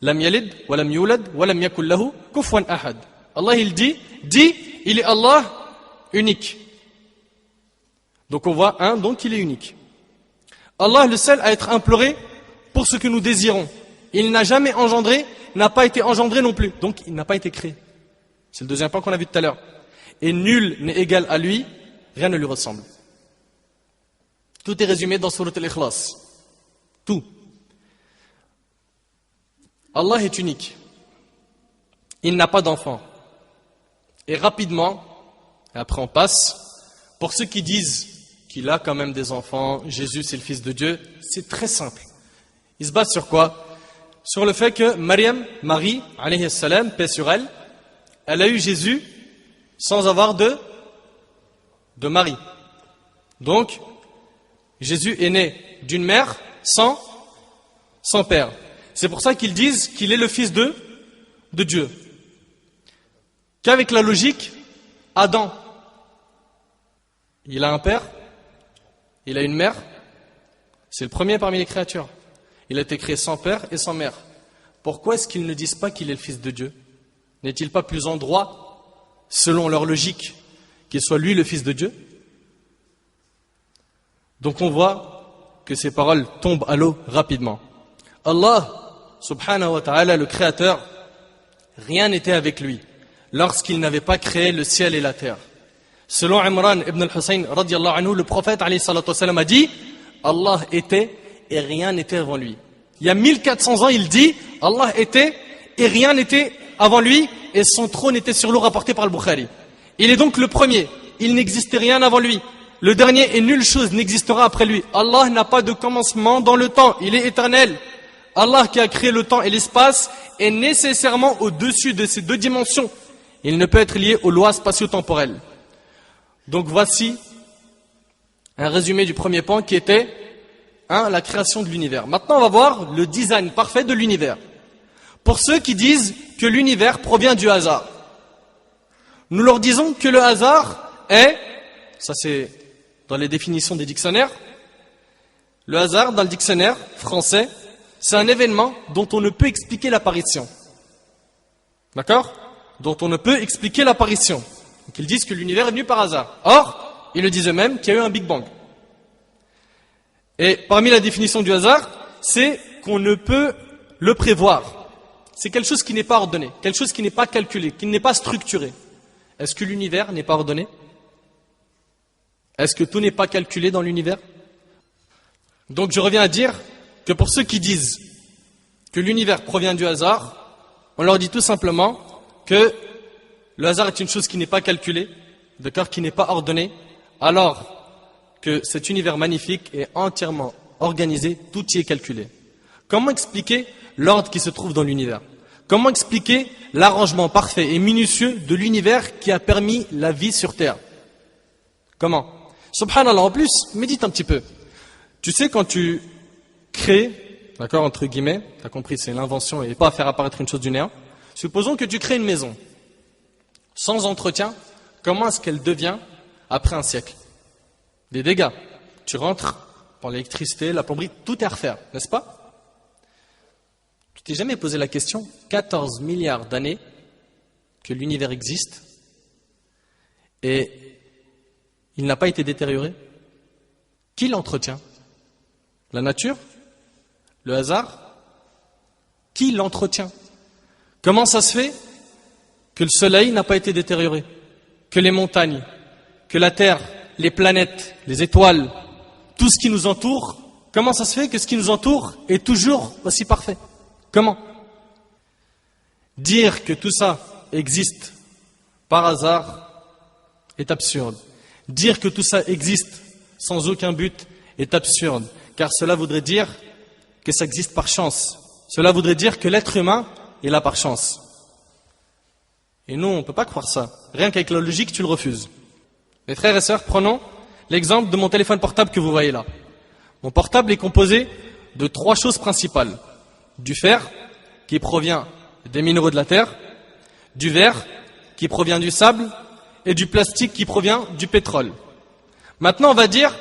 لم يلد ولم يولد ولم يكن له كفوا أحد. Allah il dit, il est Allah unique. Donc on voit donc il est unique. Allah le seul à être imploré pour ce que nous désirons. Il n'a jamais engendré, n'a pas été engendré non plus. Donc il n'a pas été créé. C'est le deuxième point qu'on a vu tout à l'heure. Et nul n'est égal à lui, rien ne lui ressemble. Tout est résumé dans Surat Al-Ikhlas. Tout. Allah est unique. Il n'a pas d'enfant. Et rapidement, et après on passe, pour ceux qui disent qu'il a quand même des enfants, Jésus c'est le fils de Dieu, c'est très simple. Ils se basent sur quoi? Sur le fait que Marie, alayhi salam, paix sur elle, elle a eu Jésus sans avoir de mari. Donc, Jésus est né d'une mère sans père. C'est pour ça qu'ils disent qu'il est le fils de Dieu. Qu'avec la logique, Adam, il a un père, il a une mère, c'est le premier parmi les créatures. Il a été créé sans père et sans mère. Pourquoi est-ce qu'ils ne disent pas qu'il est le fils de Dieu? N'est-il pas plus en droit, selon leur logique, qu'il soit lui le fils de Dieu? Donc on voit que ces paroles tombent à l'eau rapidement. Allah, subhanahu wa ta'ala, le créateur, rien n'était avec lui lorsqu'il n'avait pas créé le ciel et la terre. Selon Imran ibn al-Husayn, radiallahu anhu, le prophète alayhi salatu wassalam, a dit Allah était et rien n'était avant lui. Il y a 1400 ans, il dit Allah était et rien n'était avant lui et son trône était sur l'eau, rapporté par le Bukhari. Il est donc le premier, il n'existait rien avant lui. Le dernier et nulle chose n'existera après lui. Allah n'a pas de commencement dans le temps, il est éternel. Allah qui a créé le temps et l'espace est nécessairement au-dessus de ces deux dimensions. Il ne peut être lié aux lois spatio-temporelles. Donc voici un résumé du premier point qui était la création de l'univers. Maintenant on va voir le design parfait de l'univers. Pour ceux qui disent que l'univers provient du hasard, nous leur disons que le hasard est, ça c'est dans les définitions des dictionnaires, le hasard dans le dictionnaire français, c'est un événement dont on ne peut expliquer l'apparition. D'accord? Dont on ne peut expliquer l'apparition. Donc ils disent que l'univers est venu par hasard. Or, ils le disent eux-mêmes qu'il y a eu un Big Bang. Et parmi la définition du hasard, c'est qu'on ne peut le prévoir. C'est quelque chose qui n'est pas ordonné, quelque chose qui n'est pas calculé, qui n'est pas structuré. Est-ce que l'univers n'est pas ordonné? Est-ce que tout n'est pas calculé dans l'univers? Donc je reviens à dire que pour ceux qui disent que l'univers provient du hasard, on leur dit tout simplement que le hasard est une chose qui n'est pas calculée, d'accord, qui n'est pas ordonnée, alors que cet univers magnifique est entièrement organisé, tout y est calculé. Comment expliquer l'ordre qui se trouve dans l'univers? Comment expliquer l'arrangement parfait et minutieux de l'univers qui a permis la vie sur Terre? Comment? Subhanallah, en plus, médite un petit peu. Tu sais, quand tu crées d'accord, entre guillemets, tu as compris, c'est l'invention et pas faire apparaître une chose du néant. Supposons que tu crées une maison sans entretien, comment est-ce qu'elle devient après un siècle? Des dégâts. Tu rentres pour l'électricité, la plomberie, tout est à refaire, n'est-ce pas? Tu t'es jamais posé la question, 14 milliards d'années que l'univers existe et il n'a pas été détérioré? Qui l'entretient? La nature? Le hasard? Qui l'entretient? Comment ça se fait que le soleil n'a pas été détérioré? Que les montagnes, que la terre, les planètes, les étoiles, tout ce qui nous entoure, comment ça se fait que ce qui nous entoure est toujours aussi parfait? Comment? Dire que tout ça existe par hasard est absurde. Dire que tout ça existe sans aucun but est absurde, car cela voudrait dire que ça existe par chance. Cela voudrait dire que l'être humain est là par chance. Et nous, on ne peut pas croire ça. Rien qu'avec la logique, tu le refuses. Mes frères et sœurs, prenons l'exemple de mon téléphone portable que vous voyez là. Mon portable est composé de 3 choses principales. Du fer, qui provient des minéraux de la terre, du verre, qui provient du sable, et du plastique qui provient du pétrole. Maintenant, on va dire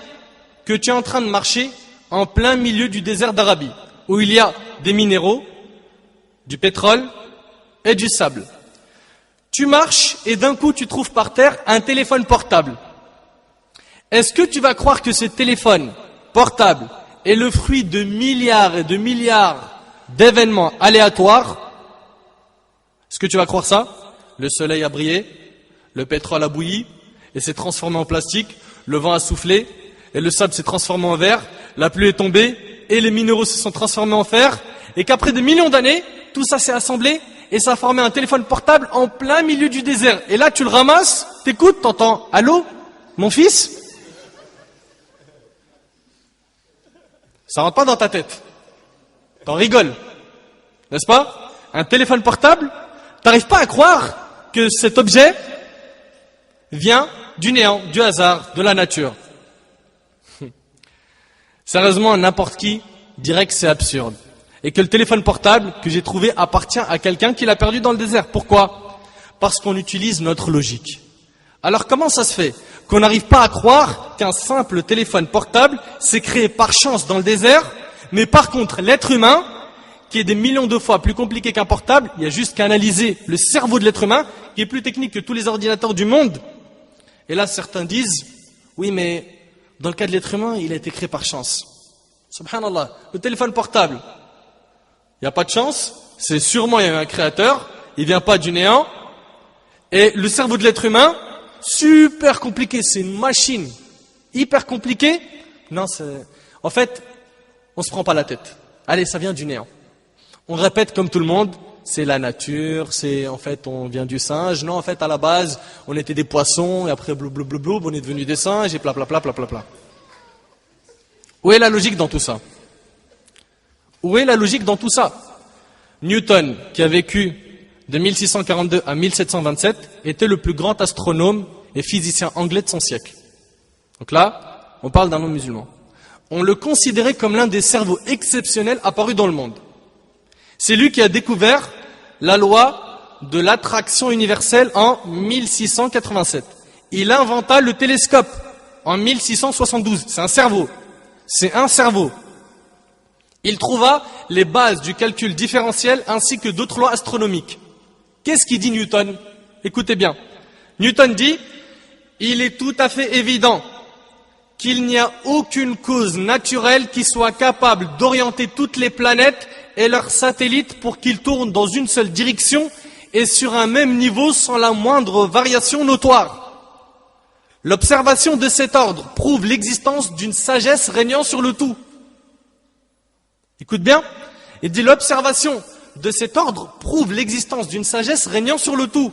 que tu es en train de marcher en plein milieu du désert d'Arabie, où il y a des minéraux, du pétrole et du sable. Tu marches et d'un coup tu trouves par terre un téléphone portable. Est-ce que tu vas croire que ce téléphone portable est le fruit de milliards et de milliards d'événements aléatoires? Est-ce que tu vas croire ça? Le soleil a brillé, le pétrole a bouilli et s'est transformé en plastique, le vent a soufflé et le sable s'est transformé en verre, la pluie est tombée et les minéraux se sont transformés en fer, et qu'après des millions d'années, tout ça s'est assemblé et ça a formé un téléphone portable en plein milieu du désert. Et là, tu le ramasses, t'écoutes, t'entends « Allô, mon fils ?» Ça rentre pas dans ta tête. T'en rigoles, n'est-ce pas? Un téléphone portable, t'arrives pas à croire que cet objet vient du néant, du hasard, de la nature. Sérieusement, n'importe qui dirait que c'est absurde. Et que le téléphone portable que j'ai trouvé appartient à quelqu'un qui l'a perdu dans le désert. Pourquoi? Parce qu'on utilise notre logique. Alors comment ça se fait qu'on n'arrive pas à croire qu'un simple téléphone portable s'est créé par chance dans le désert, mais par contre l'être humain, qui est des millions de fois plus compliqué qu'un portable, il y a juste qu'à analyser le cerveau de l'être humain, qui est plus technique que tous les ordinateurs du monde. Et là certains disent, oui mais dans le cas de l'être humain, il a été créé par chance. Subhanallah, le téléphone portable, il n'y a pas de chance, c'est sûrement il y a eu un créateur, il vient pas du néant, et le cerveau de l'être humain, super compliqué, c'est une machine, hyper compliquée. Non, en fait, on se prend pas la tête. Allez, ça vient du néant. On répète comme tout le monde, c'est la nature, c'est en fait on vient du singe. Non, en fait à la base, on était des poissons, et après blou blou blou blou, on est devenu des singes, et pla pla pla pla pla pla. Où est la logique dans tout ça? Où est la logique dans tout ça? Newton, qui a vécu de 1642 à 1727, était le plus grand astronome et physicien anglais de son siècle. Donc là, on parle d'un homme musulman. On le considérait comme l'un des cerveaux exceptionnels apparus dans le monde. C'est lui qui a découvert la loi de l'attraction universelle en 1687. Il inventa le télescope en 1672. C'est un cerveau. C'est un cerveau. Il trouva les bases du calcul différentiel ainsi que d'autres lois astronomiques. Qu'est-ce qu'il dit Newton? Écoutez bien. Newton dit, il est tout à fait évident qu'il n'y a aucune cause naturelle qui soit capable d'orienter toutes les planètes et leurs satellites pour qu'ils tournent dans une seule direction et sur un même niveau sans la moindre variation notoire. L'observation de cet ordre prouve l'existence d'une sagesse régnant sur le tout. Écoute bien, il dit l'observation de cet ordre prouve l'existence d'une sagesse régnant sur le tout.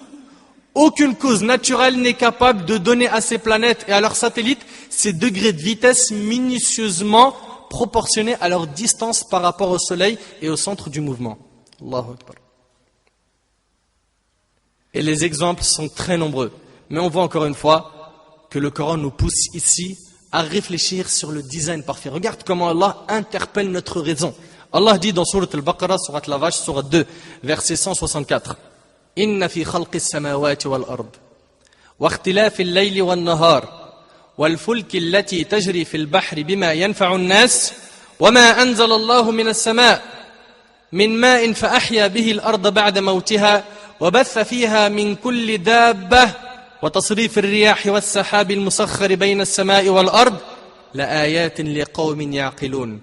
Aucune cause naturelle n'est capable de donner à ces planètes et à leurs satellites ces degrés de vitesse minutieusement proportionnés à leur distance par rapport au Soleil et au centre du mouvement. Allahu Akbar. Et les exemples sont très nombreux. Mais on voit encore une fois que le Coran nous pousse ici à réfléchir sur le design parfait. Regarde comment Allah interpelle notre raison. Allah dit dans Sourate Al-Baqarah, Sourate la Vache, Sourate 2, verset 164. Inna fi khalqis samawati wal ard, wa ikhtilafi al-layli wan nahar, wal fulki allati tajri fil bahri bima yanfa'u an-nas, wa ma anzala Allahu min as-sama' min ma'in fa ahya bihi al-ard ba'da mawtiha, wa batha fiha min kulli dabbah, wa tasrif ar-riyah was-sahab al-musakhkhar bayna as-sama'i wal ard, la ayatin liqawmin ya'qilun.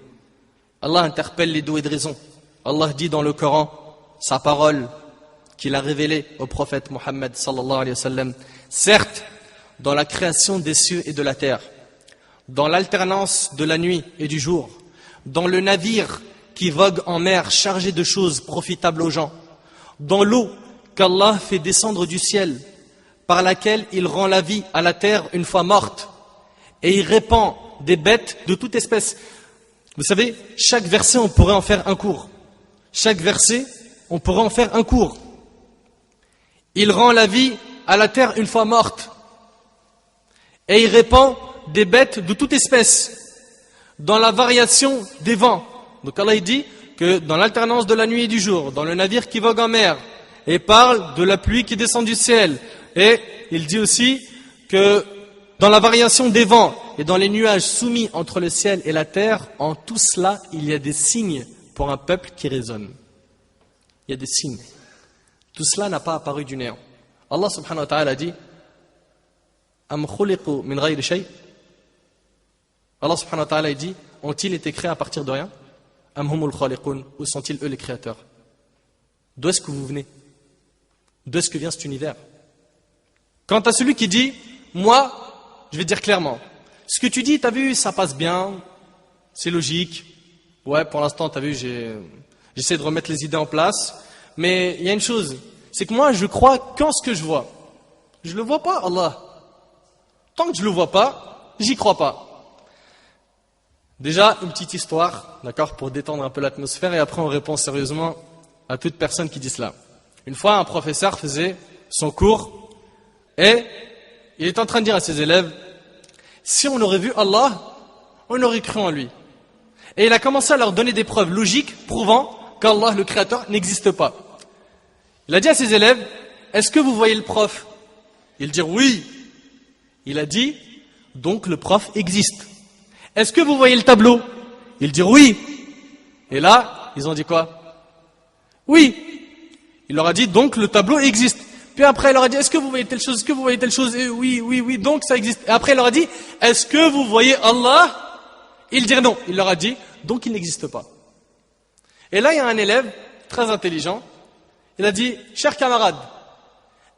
Allah interpelle les doués de raison. Allah dit dans le Coran, sa parole qu'il a révélée au prophète Mohammed sallallahu alayhi wa sallam. Certes, dans la création des cieux et de la terre, dans l'alternance de la nuit et du jour, dans le navire qui vogue en mer chargé de choses profitables aux gens, dans l'eau qu'Allah fait descendre du ciel, par laquelle il rend la vie à la terre une fois morte, et il répand des bêtes de toute espèce. Vous savez, chaque verset, on pourrait en faire un cours. Chaque verset, on pourrait en faire un cours. Il rend la vie à la terre une fois morte. Et il répand des bêtes de toute espèce. Dans la variation des vents. Donc Allah il dit que dans l'alternance de la nuit et du jour, dans le navire qui vogue en mer, et parle de la pluie qui descend du ciel. Et il dit aussi que dans la variation des vents et dans les nuages soumis entre le ciel et la terre, en tout cela, il y a des signes pour un peuple qui raisonne. Il y a des signes. Tout cela n'a pas apparu du néant. Allah subhanahu wa ta'ala dit Am khuliqu min ghayri shay. Allah subhanahu wa ta'ala dit ont-ils été créés à partir de rien? Am humul khaliqun, ou sont-ils eux les créateurs? D'où est-ce que vous venez? D'où est-ce que vient cet univers? Quant à celui qui dit moi, je vais dire clairement, ce que tu dis, t'as vu, ça passe bien, c'est logique. Ouais, pour l'instant, t'as vu, j'essaie de remettre les idées en place. Mais il y a une chose, c'est que moi, je crois qu'en ce que je vois. Je le vois pas, Allah. Tant que je le vois pas, j'y crois pas. Déjà, une petite histoire, d'accord, pour détendre un peu l'atmosphère, et après on répond sérieusement à toute personne qui dit cela. Une fois, un professeur faisait son cours, et il est en train de dire à ses élèves, si on aurait vu Allah, on aurait cru en lui. Et il a commencé à leur donner des preuves logiques prouvant qu'Allah, le Créateur, n'existe pas. Il a dit à ses élèves, est-ce que vous voyez le prof? Ils dirent oui. Il a dit, donc le prof existe. Est-ce que vous voyez le tableau? Ils dirent oui. Et là, ils ont dit quoi? Oui. Il leur a dit, donc le tableau existe. Puis après, il leur a dit, est-ce que vous voyez telle chose? Est-ce que vous voyez telle chose? Et oui, donc ça existe. Et après, il leur a dit, est-ce que vous voyez Allah? Ils dirent non. Il leur a dit, donc il n'existe pas. Et là, il y a un élève très intelligent. Il a dit, chers camarades,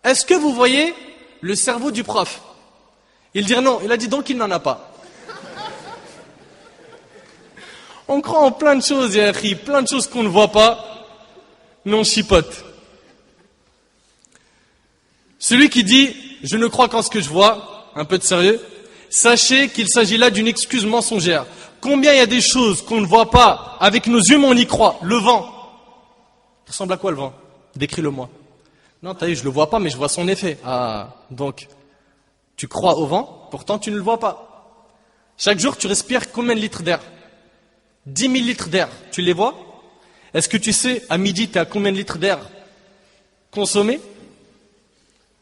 est-ce que vous voyez le cerveau du prof? Ils dirent non. Il a dit, donc il n'en a pas. On croit en plein de choses, Yahri, plein de choses qu'on ne voit pas, mais on chipote. Celui qui dit « je ne crois qu'en ce que je vois », un peu de sérieux, sachez qu'il s'agit là d'une excuse mensongère. Combien il y a des choses qu'on ne voit pas avec nos yeux, mais on y croit. Le vent. Il ressemble à quoi le vent? Décris-le-moi. Non, t'as vu, je le vois pas, mais je vois son effet. Ah, donc, tu crois au vent, pourtant tu ne le vois pas. Chaque jour, tu respires combien de litres d'air? 10 000 litres d'air. Tu les vois? Est-ce que tu sais, à midi, tu es à combien de litres d'air consommé?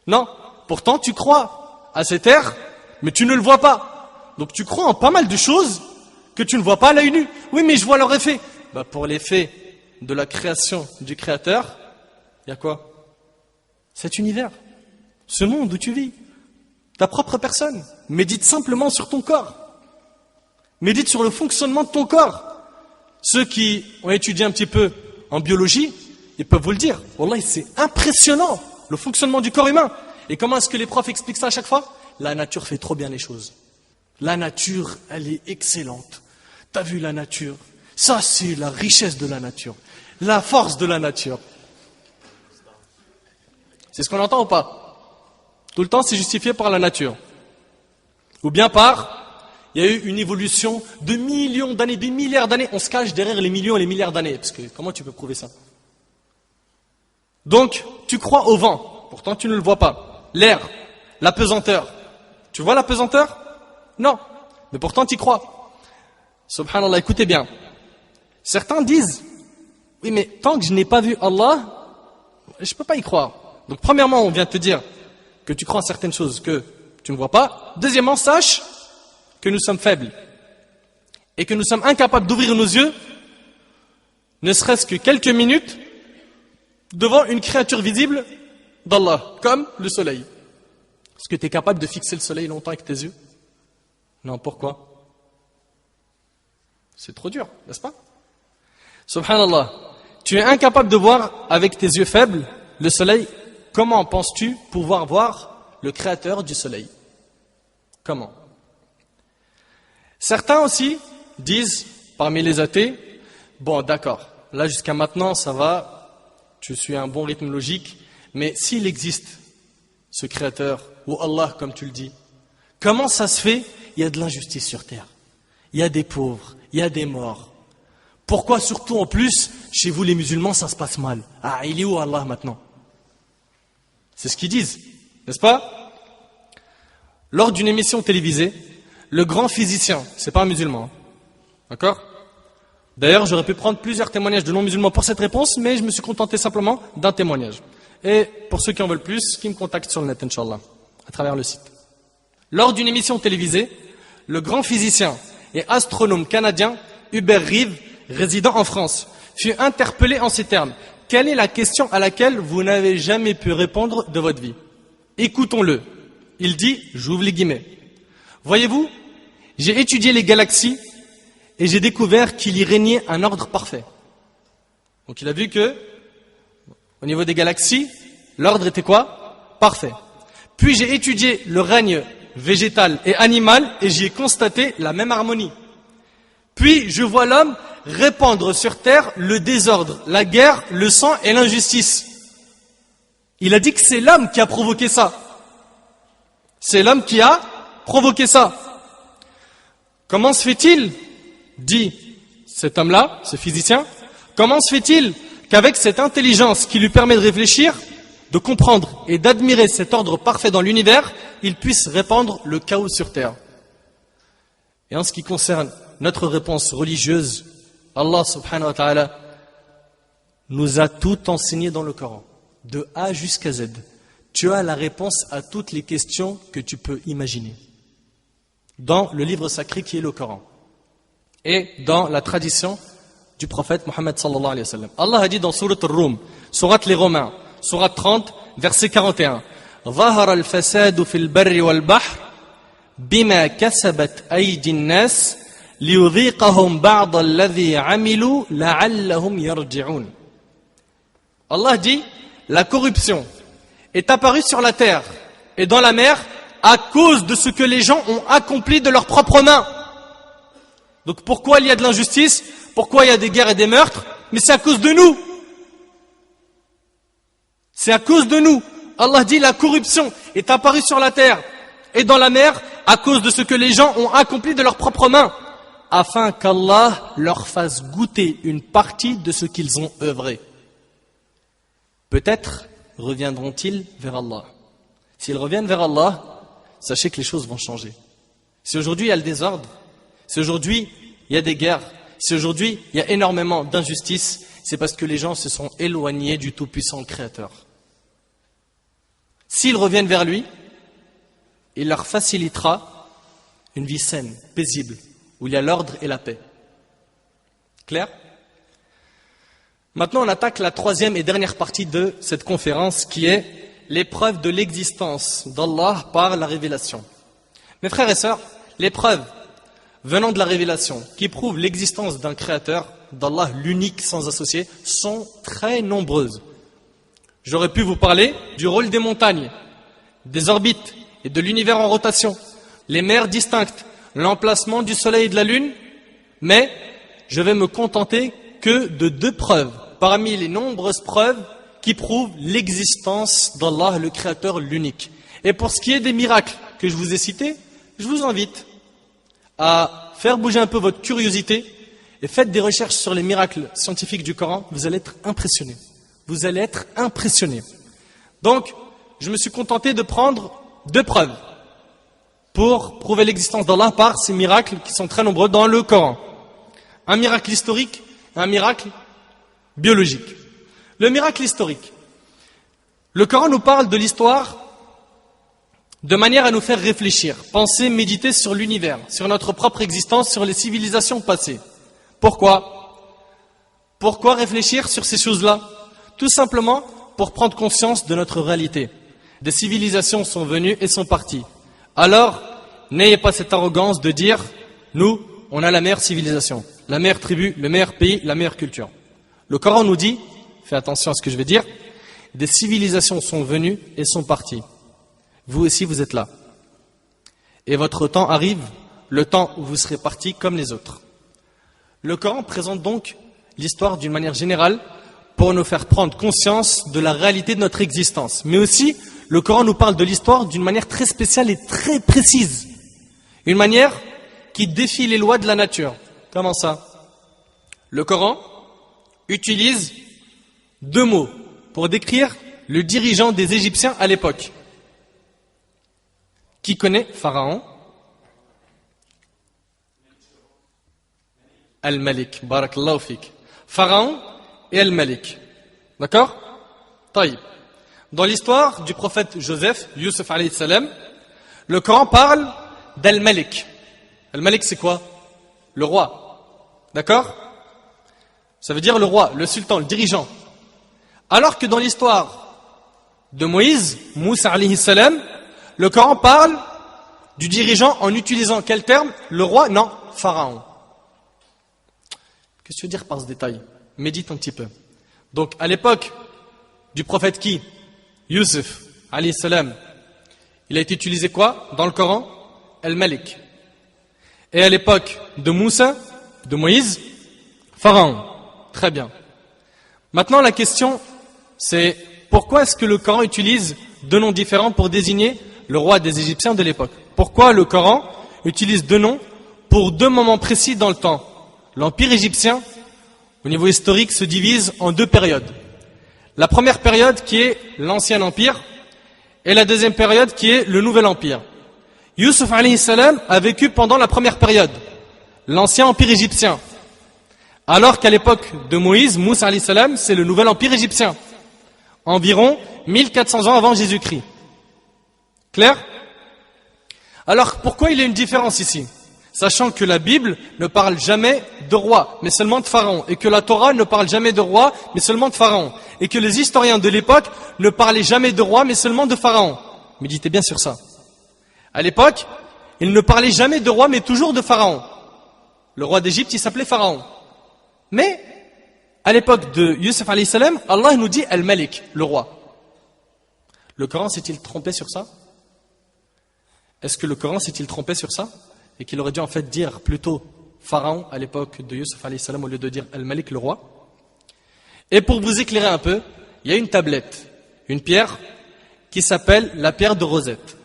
Non, pourtant tu crois à cet air, mais tu ne le vois pas. Donc tu crois en pas mal de choses que tu ne vois pas à l'œil nu. Oui, mais je vois leur effet. Pour l'effet de la création du Créateur, il y a quoi? Cet univers, ce monde où tu vis, ta propre personne. Médite simplement sur ton corps. Médite sur le fonctionnement de ton corps. Ceux qui ont étudié un petit peu en biologie, ils peuvent vous le dire. Wallah, c'est impressionnant. Le fonctionnement du corps humain. Et comment est-ce que les profs expliquent ça à chaque fois? La nature fait trop bien les choses. La nature, elle est excellente. T'as vu la nature? Ça, c'est la richesse de la nature. La force de la nature. C'est ce qu'on entend ou pas? Tout le temps, c'est justifié par la nature. Ou bien par, il y a eu une évolution de millions d'années, des milliards d'années. On se cache derrière les millions et les milliards d'années. Parce que comment tu peux prouver ça? Donc, tu crois au vent, pourtant tu ne le vois pas. L'air, la pesanteur. Tu vois la pesanteur? Non, mais pourtant tu y crois. Subhanallah, écoutez bien. Certains disent, oui mais tant que je n'ai pas vu Allah, je ne peux pas y croire. Donc premièrement, on vient te dire que tu crois en certaines choses que tu ne vois pas. Deuxièmement, sache que nous sommes faibles et que nous sommes incapables d'ouvrir nos yeux, ne serait-ce que quelques minutes, devant une créature visible d'Allah, comme le soleil. Est-ce que tu es capable de fixer le soleil longtemps avec tes yeux? Non, pourquoi? C'est trop dur, n'est-ce pas? Subhanallah, tu es incapable de voir avec tes yeux faibles le soleil. Comment penses-tu pouvoir voir le créateur du soleil? Comment? Certains aussi disent, parmi les athées, bon d'accord, là jusqu'à maintenant ça va, tu suis un bon rythme logique, mais s'il existe ce créateur, ou Allah comme tu le dis, comment ça se fait? Il y a de l'injustice sur terre, il y a des pauvres, il y a des morts. Pourquoi surtout en plus, chez vous les musulmans, ça se passe mal? Ah, il est où Allah maintenant? C'est ce qu'ils disent, n'est-ce pas? Lors d'une émission télévisée, le grand physicien, c'est pas un musulman, d'accord? D'ailleurs, j'aurais pu prendre plusieurs témoignages de non-musulmans pour cette réponse, mais je me suis contenté simplement d'un témoignage. Et pour ceux qui en veulent plus, qui me contactent sur le net, Inch'Allah, à travers le site. Lors d'une émission télévisée, le grand physicien et astronome canadien Hubert Reeves, résident en France, fut interpellé en ces termes. Quelle est la question à laquelle vous n'avez jamais pu répondre de votre vie? Écoutons-le. Il dit, j'ouvre les guillemets. Voyez-vous, j'ai étudié les galaxies et j'ai découvert qu'il y régnait un ordre parfait. Donc il a vu que, au niveau des galaxies, l'ordre était quoi? Parfait. Puis j'ai étudié le règne végétal et animal et j'y ai constaté la même harmonie. Puis je vois l'homme répandre sur terre le désordre, la guerre, le sang et l'injustice. Il a dit que c'est l'homme qui a provoqué ça. C'est l'homme qui a provoqué ça. Comment se fait-il, dit cet homme-là, ce physicien, comment se fait-il qu'avec cette intelligence qui lui permet de réfléchir, de comprendre et d'admirer cet ordre parfait dans l'univers, il puisse répandre le chaos sur terre? Et en ce qui concerne notre réponse religieuse, Allah subhanahu wa ta'ala nous a tout enseigné dans le Coran, de A jusqu'à Z. Tu as la réponse à toutes les questions que tu peux imaginer, dans le livre sacré qui est le Coran, et dans la tradition du prophète Mohammed sallallahu alayhi wa sallam. Allah a dit dans Sourate Ar-Rum, Sourate les Romains, Sourate 30, verset 41, ظهر الفساد في البر والبحر بما كسبت أيدي الناس ليذيقهم بعض الذي عملوا لعلهم يرجعون. Allah dit, la corruption est apparue sur la terre et dans la mer à cause de ce que les gens ont accompli de leurs propres mains. Donc pourquoi il y a de l'injustice? Pourquoi il y a des guerres et des meurtres? Mais c'est à cause de nous. C'est à cause de nous. Allah dit, la corruption est apparue sur la terre et dans la mer à cause de ce que les gens ont accompli de leurs propres mains, afin qu'Allah leur fasse goûter une partie de ce qu'ils ont œuvré. Peut-être reviendront-ils vers Allah. S'ils reviennent vers Allah, sachez que les choses vont changer. Si aujourd'hui il y a le désordre, si aujourd'hui il y a des guerres, si aujourd'hui il y a énormément d'injustice, c'est parce que les gens se sont éloignés du Tout-Puissant Créateur. S'ils reviennent vers lui, il leur facilitera une vie saine, paisible, où il y a l'ordre et la paix. Clair? Maintenant, on attaque la troisième et dernière partie de cette conférence, qui est l'épreuve de l'existence d'Allah par la révélation. Mes frères et sœurs, les preuves venant de la révélation, qui prouvent l'existence d'un créateur, d'Allah l'unique sans associé, sont très nombreuses. J'aurais pu vous parler du rôle des montagnes, des orbites et de l'univers en rotation, les mers distinctes, l'emplacement du soleil et de la lune, mais je vais me contenter que de 2 preuves, parmi les nombreuses preuves qui prouvent l'existence d'Allah, le Créateur, l'unique. Et pour ce qui est des miracles que je vous ai cités, je vous invite à faire bouger un peu votre curiosité et faites des recherches sur les miracles scientifiques du Coran, vous allez être impressionnés. Vous allez être impressionnés. Donc, je me suis contenté de prendre 2 preuves pour prouver l'existence d'Allah par ces miracles qui sont très nombreux dans le Coran. Un miracle historique un miracle biologique. Le miracle historique. Le Coran nous parle de l'histoire de manière à nous faire réfléchir, penser, méditer sur l'univers, sur notre propre existence, sur les civilisations passées. Pourquoi? Pourquoi réfléchir sur ces choses-là? Tout simplement pour prendre conscience de notre réalité. Des civilisations sont venues et sont parties. Alors, n'ayez pas cette arrogance de dire, nous, on a la meilleure civilisation, la meilleure tribu, le meilleur pays, la meilleure culture. Le Coran nous dit, fais attention à ce que je vais dire, des civilisations sont venues et sont parties. Vous aussi, vous êtes là. Et votre temps arrive, le temps où vous serez partis comme les autres. Le Coran présente donc l'histoire d'une manière générale pour nous faire prendre conscience de la réalité de notre existence. Mais aussi, le Coran nous parle de l'histoire d'une manière très spéciale et très précise. Une manière qui défie les lois de la nature. Comment ça? Le Coran utilise deux mots pour décrire le dirigeant des Égyptiens à l'époque. Qui connaît Pharaon? Al-Malik. Barakallahu fik. Pharaon et Al-Malik. D'accord? Taïb. Dans l'histoire du prophète Joseph, Youssef alayhi salam, le Coran parle d'Al-Malik. Al-Malik, c'est quoi? Le roi. D'accord? Ça veut dire le roi, le sultan, le dirigeant. Alors que dans l'histoire de Moïse, Moussa alayhi salam, le Coran parle du dirigeant en utilisant quel terme? Le roi? Non, Pharaon. Qu'est-ce que tu veux dire par ce détail? Médite un petit peu. Donc, à l'époque du prophète qui? Youssef, alayhi salam. Il a été utilisé quoi dans le Coran? Al-Malik. Et à l'époque de Moussa, de Moïse, Pharaon. Très bien. Maintenant, la question, c'est pourquoi est-ce que le Coran utilise deux noms différents pour désigner le roi des Égyptiens de l'époque? Pourquoi le Coran utilise deux noms pour deux moments précis dans le temps? L'Empire égyptien, au niveau historique, se divise en deux périodes. La première période qui est l'Ancien Empire et la deuxième période qui est le Nouvel Empire. Youssef alayhi salam a vécu pendant la première période, l'Ancien Empire égyptien. Alors qu'à l'époque de Moïse, Moussa alayhi salam, c'est le Nouvel Empire égyptien. Environ 1400 ans avant Jésus-Christ. Clair? Alors pourquoi il y a une différence ici? Sachant que la Bible ne parle jamais de roi, mais seulement de pharaon, et que la Torah ne parle jamais de roi, mais seulement de pharaon, et que les historiens de l'époque ne parlaient jamais de roi, mais seulement de pharaon. Méditez bien sur ça. À l'époque, ils ne parlaient jamais de roi, mais toujours de pharaon. Le roi d'Égypte, il s'appelait Pharaon. Mais, à l'époque de Youssef alayhi salam, Allah nous dit Al-Malik, le roi. Le Coran s'est-il trompé sur ça? Est-ce que le Coran s'est-il trompé sur ça? Et qu'il aurait dû en fait dire plutôt Pharaon à l'époque de Youssef alayhi salam au lieu de dire Al-Malik, le roi. Et pour vous éclairer un peu, il y a une tablette, une pierre qui s'appelle la pierre de Rosette.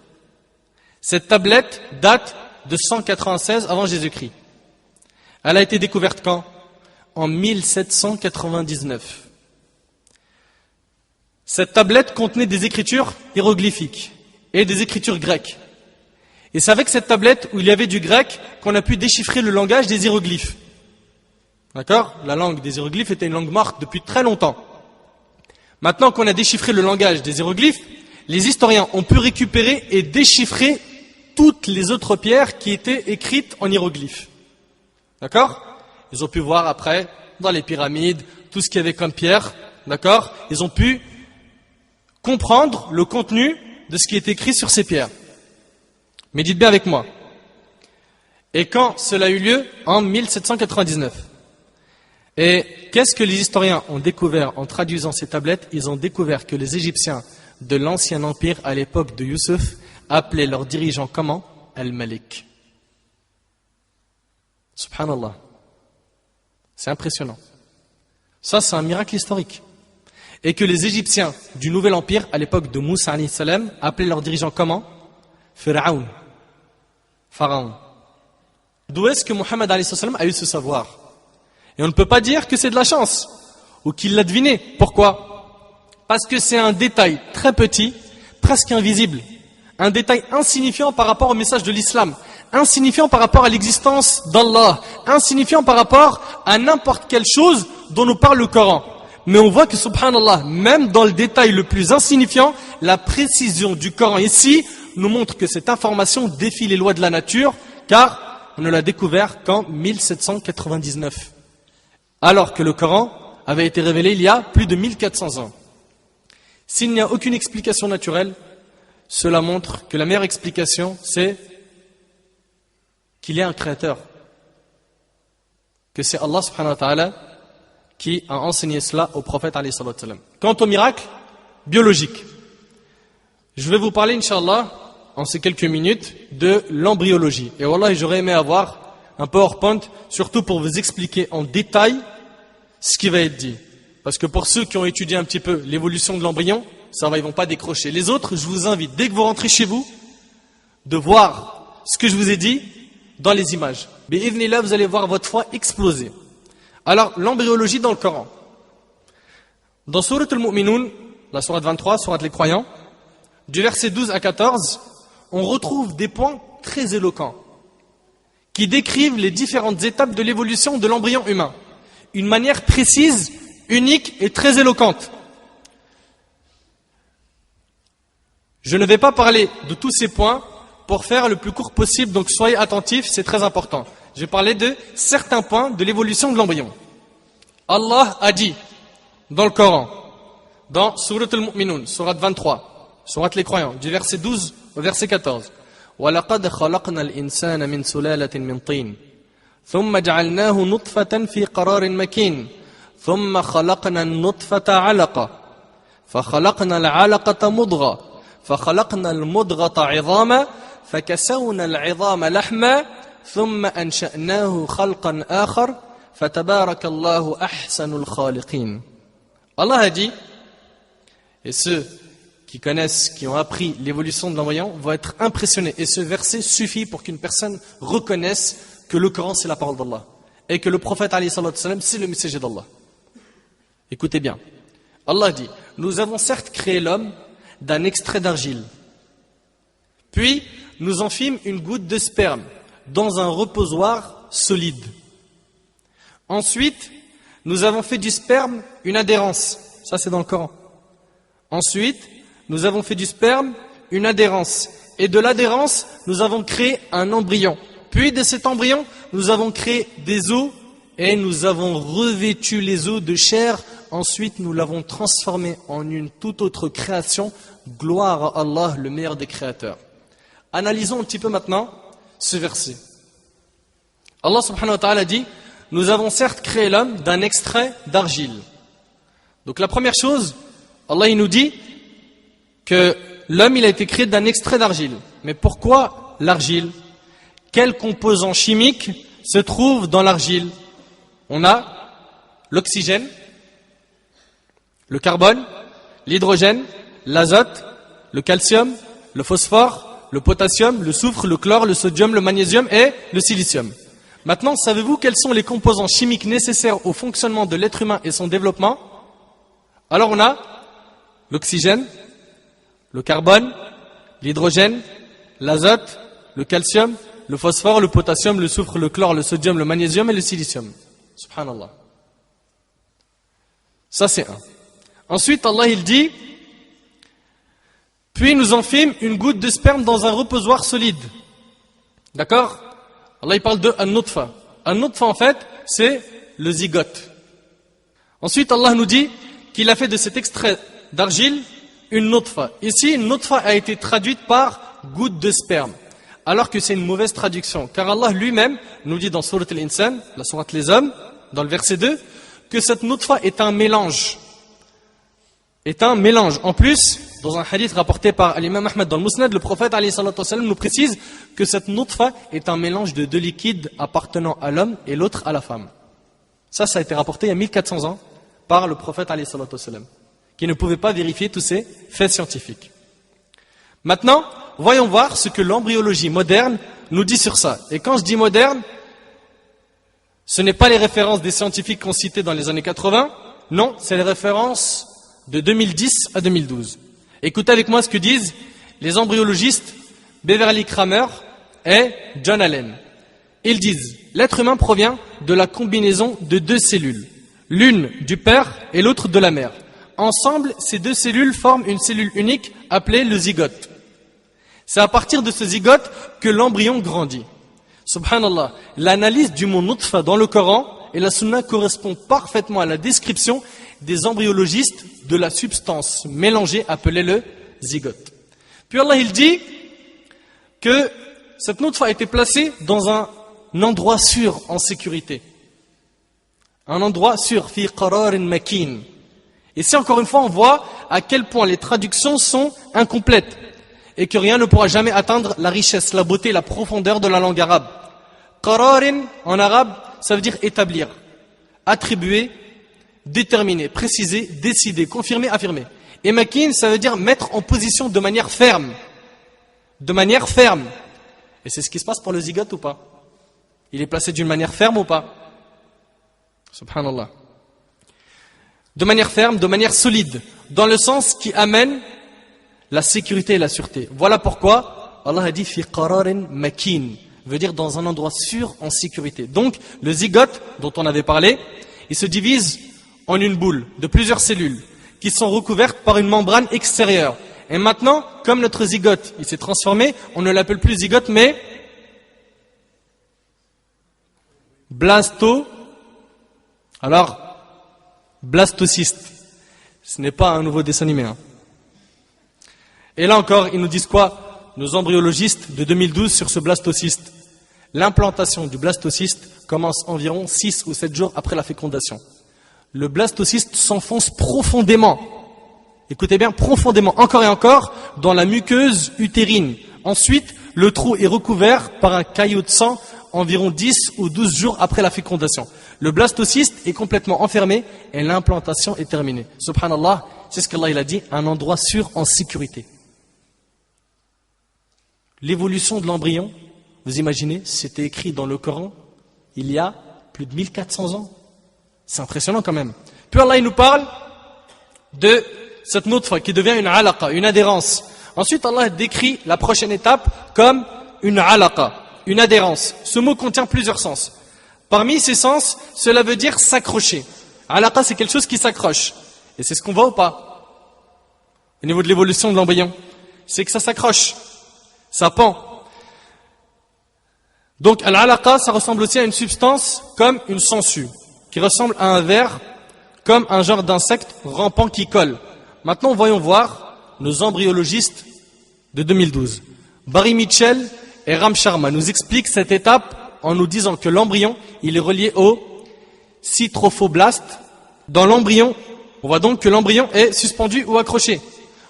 Cette tablette date de 196 avant Jésus-Christ. Elle a été découverte quand? En 1799. Cette tablette contenait des écritures hiéroglyphiques et des écritures grecques. Et c'est avec cette tablette où il y avait du grec qu'on a pu déchiffrer le langage des hiéroglyphes. D'accord? La langue des hiéroglyphes était une langue morte depuis très longtemps. Maintenant qu'on a déchiffré le langage des hiéroglyphes, les historiens ont pu récupérer et déchiffrer toutes les autres pierres qui étaient écrites en hiéroglyphes. D'accord? Ils ont pu voir après, dans les pyramides, tout ce qu'il y avait comme pierre. D'accord? Ils ont pu comprendre le contenu de ce qui est écrit sur ces pierres. Médite bien avec moi. Et quand cela a eu lieu? En 1799. Et qu'est-ce que les historiens ont découvert en traduisant ces tablettes? Ils ont découvert que les Égyptiens de l'ancien empire à l'époque de Youssef appelaient leurs dirigeants comment? Al-Malik. Subhanallah. C'est impressionnant. Ça, c'est un miracle historique. Et que les Égyptiens du Nouvel Empire, à l'époque de Moussa alayhi salam, appelaient leurs dirigeants comment? Pharaon. Pharaon. D'où est-ce que Mohammed alayhi salam a eu ce savoir? Et on ne peut pas dire que c'est de la chance, ou qu'il l'a deviné. Pourquoi? Parce que c'est un détail très petit, presque invisible. Un détail insignifiant par rapport au message de l'islam. insignifiant par rapport à l'existence d'Allah, insignifiant par rapport à n'importe quelle chose dont nous parle le Coran. Mais on voit que, subhanallah, même dans le détail le plus insignifiant, la précision du Coran ici nous montre que cette information défie les lois de la nature, car on ne l'a découvert qu'en 1799. Alors que le Coran avait été révélé il y a plus de 1400 ans. S'il n'y a aucune explication naturelle, cela montre que la meilleure explication, c'est qu'il y a un créateur. Que c'est Allah subhanahu wa ta'ala qui a enseigné cela au prophète alayhi salatu wa sallam. Quant au miracle biologique, je vais vous parler, Inch'Allah, en ces quelques minutes, de l'embryologie. Et wallah, j'aurais aimé avoir un PowerPoint, surtout pour vous expliquer en détail ce qui va être dit. Parce que pour ceux qui ont étudié un petit peu l'évolution de l'embryon, ça va, ils vont pas décrocher. Les autres, je vous invite, dès que vous rentrez chez vous, de voir ce que je vous ai dit dans les images. Bi'idhnillah, vous allez voir votre foi exploser. Alors, l'embryologie dans le Coran. Dans Sourate al-Mu'minun, la sourate 23, sourate les croyants, du verset 12 à 14, on retrouve des points très éloquents qui décrivent les différentes étapes de l'évolution de l'embryon humain. Une manière précise, unique et très éloquente. Je ne vais pas parler de tous ces points pour faire le plus court possible, donc soyez attentifs, c'est très important. Je vais parler de certains points de l'évolution de l'embryon. Allah a dit dans le Coran, dans Surat al-Mu'minun, Surat 23, Surat les croyants, du verset 12 au verset 14. وَلَقَدْ خَلَقْنَا الْإِنسَانَ مِنْ سُلَالَةٍ مِنْ طِينٍ ثُمَّ جَعَلْنَاهُ نُطْفَةً فِي قَرَارٍ مَكِينٍ ثُمَّ خَلَقْنَا النُّطْفَةَ عَلَقَةً فَخَلَقْنَا الْعَلَقَةَ مُضْغَةً فَخَلَقْنَا الْمُضْغَةَ عِظَامًا فَكَسَوْنَا الْعِظَامَ لَحْمًا ثُمَّ أَنشَأْنَاهُ خَلْقًا آخَرَ فَتَبَارَكَ اللَّهُ أَحْسَنُ الْخَالِقِينَ. Allah a dit, et ceux qui connaissent, qui ont appris l'évolution de l'embryon, vont être impressionnés. Et ce verset suffit pour qu'une personne reconnaisse que le Coran c'est la parole d'Allah. Et que le prophète alayhi salatu salam c'est le messager d'Allah. Écoutez bien. Allah dit, nous avons certes créé l'homme d'un extrait d'argile. Puis, nous en fîmes une goutte de sperme dans un reposoir solide. Ensuite, nous avons fait du sperme une adhérence. Ça, c'est dans le Coran. Ensuite, nous avons fait du sperme une adhérence. Et de l'adhérence, nous avons créé un embryon. Puis de cet embryon, nous avons créé des os et nous avons revêtu les os de chair. Ensuite, nous l'avons transformé en une toute autre création. Gloire à Allah, le meilleur des créateurs. Analysons un petit peu maintenant ce verset. Allah subhanahu wa ta'ala dit, nous avons certes créé l'homme d'un extrait d'argile. Donc la première chose, Allah il nous dit que l'homme il a été créé d'un extrait d'argile. Mais pourquoi l'argile? Quels composants chimiques se trouvent dans l'argile? On a l'oxygène, le carbone, l'hydrogène, l'azote, le calcium, le phosphore, le potassium, le soufre, le chlore, le sodium, le magnésium et le silicium. Maintenant, savez-vous quels sont les composants chimiques nécessaires au fonctionnement de l'être humain et son développement? Alors on a l'oxygène, le carbone, l'hydrogène, l'azote, le calcium, le phosphore, le potassium, le soufre, le chlore, le sodium, le magnésium et le silicium. Subhanallah. Ça c'est un. Ensuite, Allah il dit, puis nous en fîmes une goutte de sperme dans un reposoir solide. D'accord? Allah il parle de an-nutfa. An-nutfa en fait, c'est le zygote. Ensuite, Allah nous dit qu'il a fait de cet extrait d'argile une nutfa. Ici, une nutfa a été traduite par goutte de sperme. Alors que c'est une mauvaise traduction. Car Allah lui-même nous dit dans Surat al-Insan, la sourate les hommes, dans le verset 2, que cette nutfa est un mélange. Est un mélange. En plus, dans un hadith rapporté par l'imam Ahmed dans le Musnad, le prophète alayhi salatu wa sallam nous précise que cette nutfa est un mélange de deux liquides appartenant à l'homme et l'autre à la femme. Ça a été rapporté il y a 1400 ans par le prophète alayhi salatu wa sallam, qui ne pouvait pas vérifier tous ces faits scientifiques. Maintenant, voyons voir ce que l'embryologie moderne nous dit sur ça. Et quand je dis moderne, ce n'est pas les références des scientifiques qu'on citait dans les années 80, non, c'est les références de 2010 à 2012. Écoutez avec moi ce que disent les embryologistes Beverly Kramer et John Allen. Ils disent, l'être humain provient de la combinaison de deux cellules, l'une du père et l'autre de la mère. Ensemble, ces deux cellules forment une cellule unique appelée le zygote. C'est à partir de ce zygote que l'embryon grandit. Subhanallah, l'analyse du mot nutfa dans le Coran et la sunna correspond parfaitement à la description des embryologistes de la substance mélangée appelée le zygote. Puis Allah il dit que cette nutfa a été placée dans un endroit sûr, en sécurité. Un endroit sûr, fi qararin makin. Et si encore une fois on voit à quel point les traductions sont incomplètes et que rien ne pourra jamais atteindre la richesse, la beauté, la profondeur de la langue arabe. Qararin en arabe, ça veut dire établir, attribuer, déterminer, préciser, décider, confirmer, affirmer. Et makin, ça veut dire mettre en position de manière ferme. De manière ferme. Et c'est ce qui se passe pour le zygote ou pas? Il est placé d'une manière ferme ou pas? Subhanallah. De manière ferme, de manière solide, dans le sens qui amène la sécurité et la sûreté. Voilà pourquoi Allah a dit fi qararin makin, veut dire dans un endroit sûr, en sécurité. Donc le zygote dont on avait parlé, il se divise en une boule de plusieurs cellules qui sont recouvertes par une membrane extérieure. Et maintenant, comme notre zygote il s'est transformé, on ne l'appelle plus zygote mais blastocyste. Ce n'est pas un nouveau dessin animé. Et là encore, ils nous disent quoi? Nos embryologistes de 2012 sur ce blastocyste. L'implantation du blastocyste commence environ 6 ou 7 jours après la fécondation. Le blastocyste s'enfonce profondément. Écoutez bien, profondément, encore et encore, dans la muqueuse utérine. Ensuite, le trou est recouvert par un caillot de sang environ 10 ou 12 jours après la fécondation. Le blastocyste est complètement enfermé et l'implantation est terminée. Subhanallah, c'est ce qu'Allah il a dit, un endroit sûr en sécurité. L'évolution de l'embryon, vous imaginez, c'était écrit dans le Coran il y a plus de 1400 ans. C'est impressionnant quand même. Puis Allah il nous parle de cette nutfa qui devient une alaqa, une adhérence. Ensuite Allah décrit la prochaine étape comme une alaqa, une adhérence. Ce mot contient plusieurs sens. Parmi ces sens, cela veut dire s'accrocher. Alaqa c'est quelque chose qui s'accroche. Et c'est ce qu'on voit ou pas? Au niveau de l'évolution de l'embryon, c'est que ça s'accroche, ça pend. Donc al-alaqa ça ressemble aussi à une substance comme une sangsue, qui ressemble à un ver, comme un genre d'insecte rampant qui colle. Maintenant, voyons voir nos embryologistes de 2012. Barry Mitchell et Ram Sharma nous expliquent cette étape en nous disant que l'embryon, il est relié au cytrophoblaste. Dans l'embryon, on voit donc que l'embryon est suspendu ou accroché.